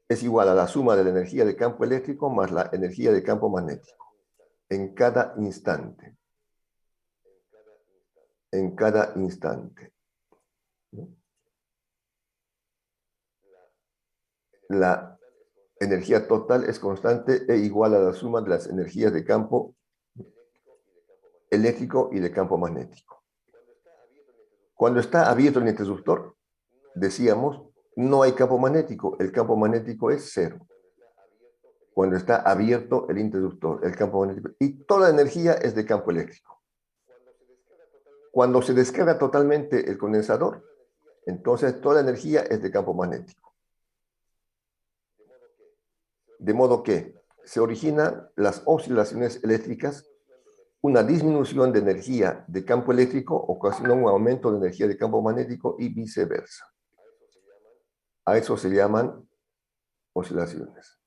Es igual a la suma de la energía de campo eléctrico más la energía de campo magnético. En cada instante. En cada instante. ¿No? La energía total es constante e igual a la suma de las energías de campo eléctrico y de campo magnético. Cuando está abierto el interruptor, decíamos, no hay campo magnético. El campo magnético es cero. Cuando está abierto el interruptor, el campo magnético, y toda la energía es de campo eléctrico. Cuando se descarga totalmente el condensador, entonces toda la energía es de campo magnético. De modo que se originan las oscilaciones eléctricas, una disminución de energía de campo eléctrico ocasiona un aumento de energía de campo magnético y viceversa. A eso se llaman oscilaciones.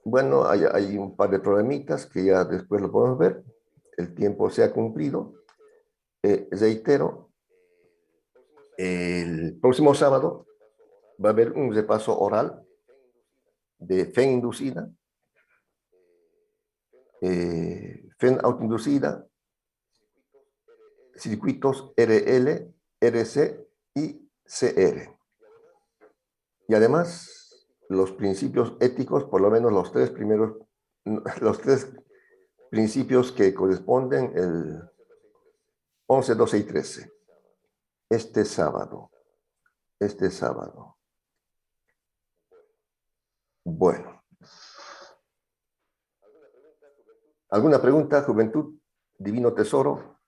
Bueno, hay un par de problemitas que ya después lo podemos ver. El tiempo se ha cumplido. Reitero, el próximo sábado va a haber un repaso oral de FEN inducida, FEN autoinducida, circuitos RL, RC y CR. Y además, los principios éticos, por lo menos los tres principios que corresponden el 11, 12 y 13. Este sábado. Bueno. ¿Alguna pregunta, juventud? Divino tesoro.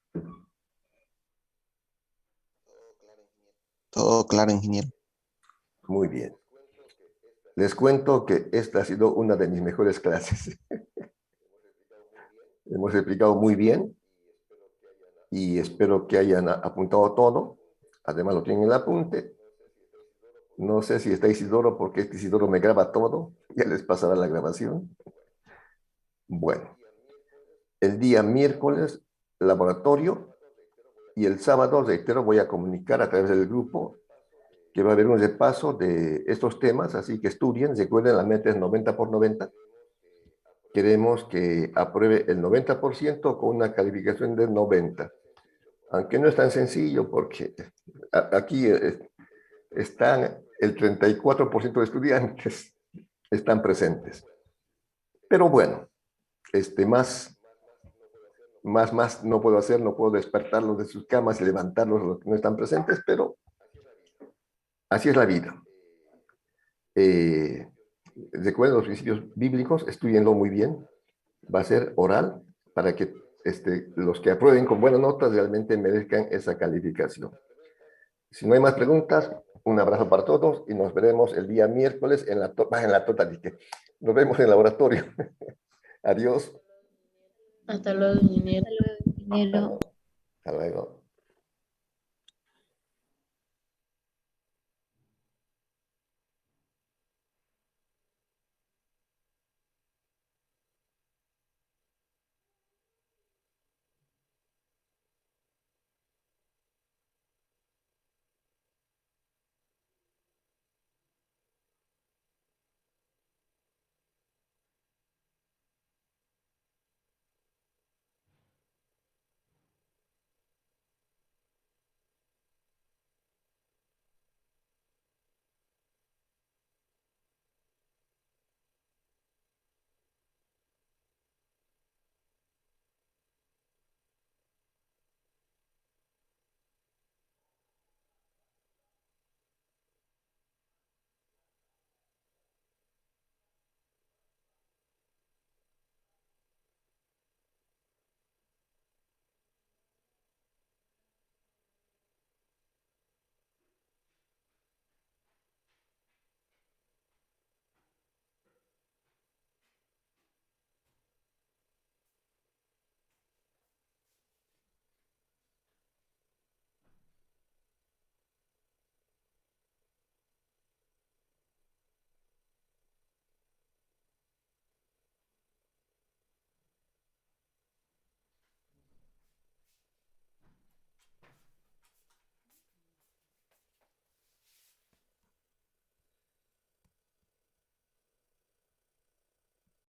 Todo claro, ingeniero. Muy bien. Les cuento que esta ha sido una de mis mejores clases. Hemos explicado muy bien y espero que hayan apuntado todo. Además lo tienen en el apunte. No sé si está Isidoro, porque este Isidoro me graba todo. Ya les pasará la grabación. Bueno, el día miércoles, laboratorio, y el sábado, reitero, voy a comunicar a través del grupo que va a haber un repaso de estos temas, así que estudien. Recuerden, la meta es 90 por 90. Queremos que apruebe el 90% con una calificación de 90. Aunque no es tan sencillo porque aquí están el 34% de estudiantes están presentes. Pero bueno, más no puedo hacer, no puedo despertarlos de sus camas y levantarlos los que no están presentes, pero así es la vida. Eh, Recuerden los principios bíblicos, estudienlo muy bien. Va a ser oral para que los que aprueben con buenas notas realmente merezcan esa calificación. Si no hay más preguntas, un abrazo para todos y nos veremos el día miércoles en la total. Nos vemos en el laboratorio. Adiós. Hasta luego, ingeniero. Hasta luego, ingeniero. Hasta luego.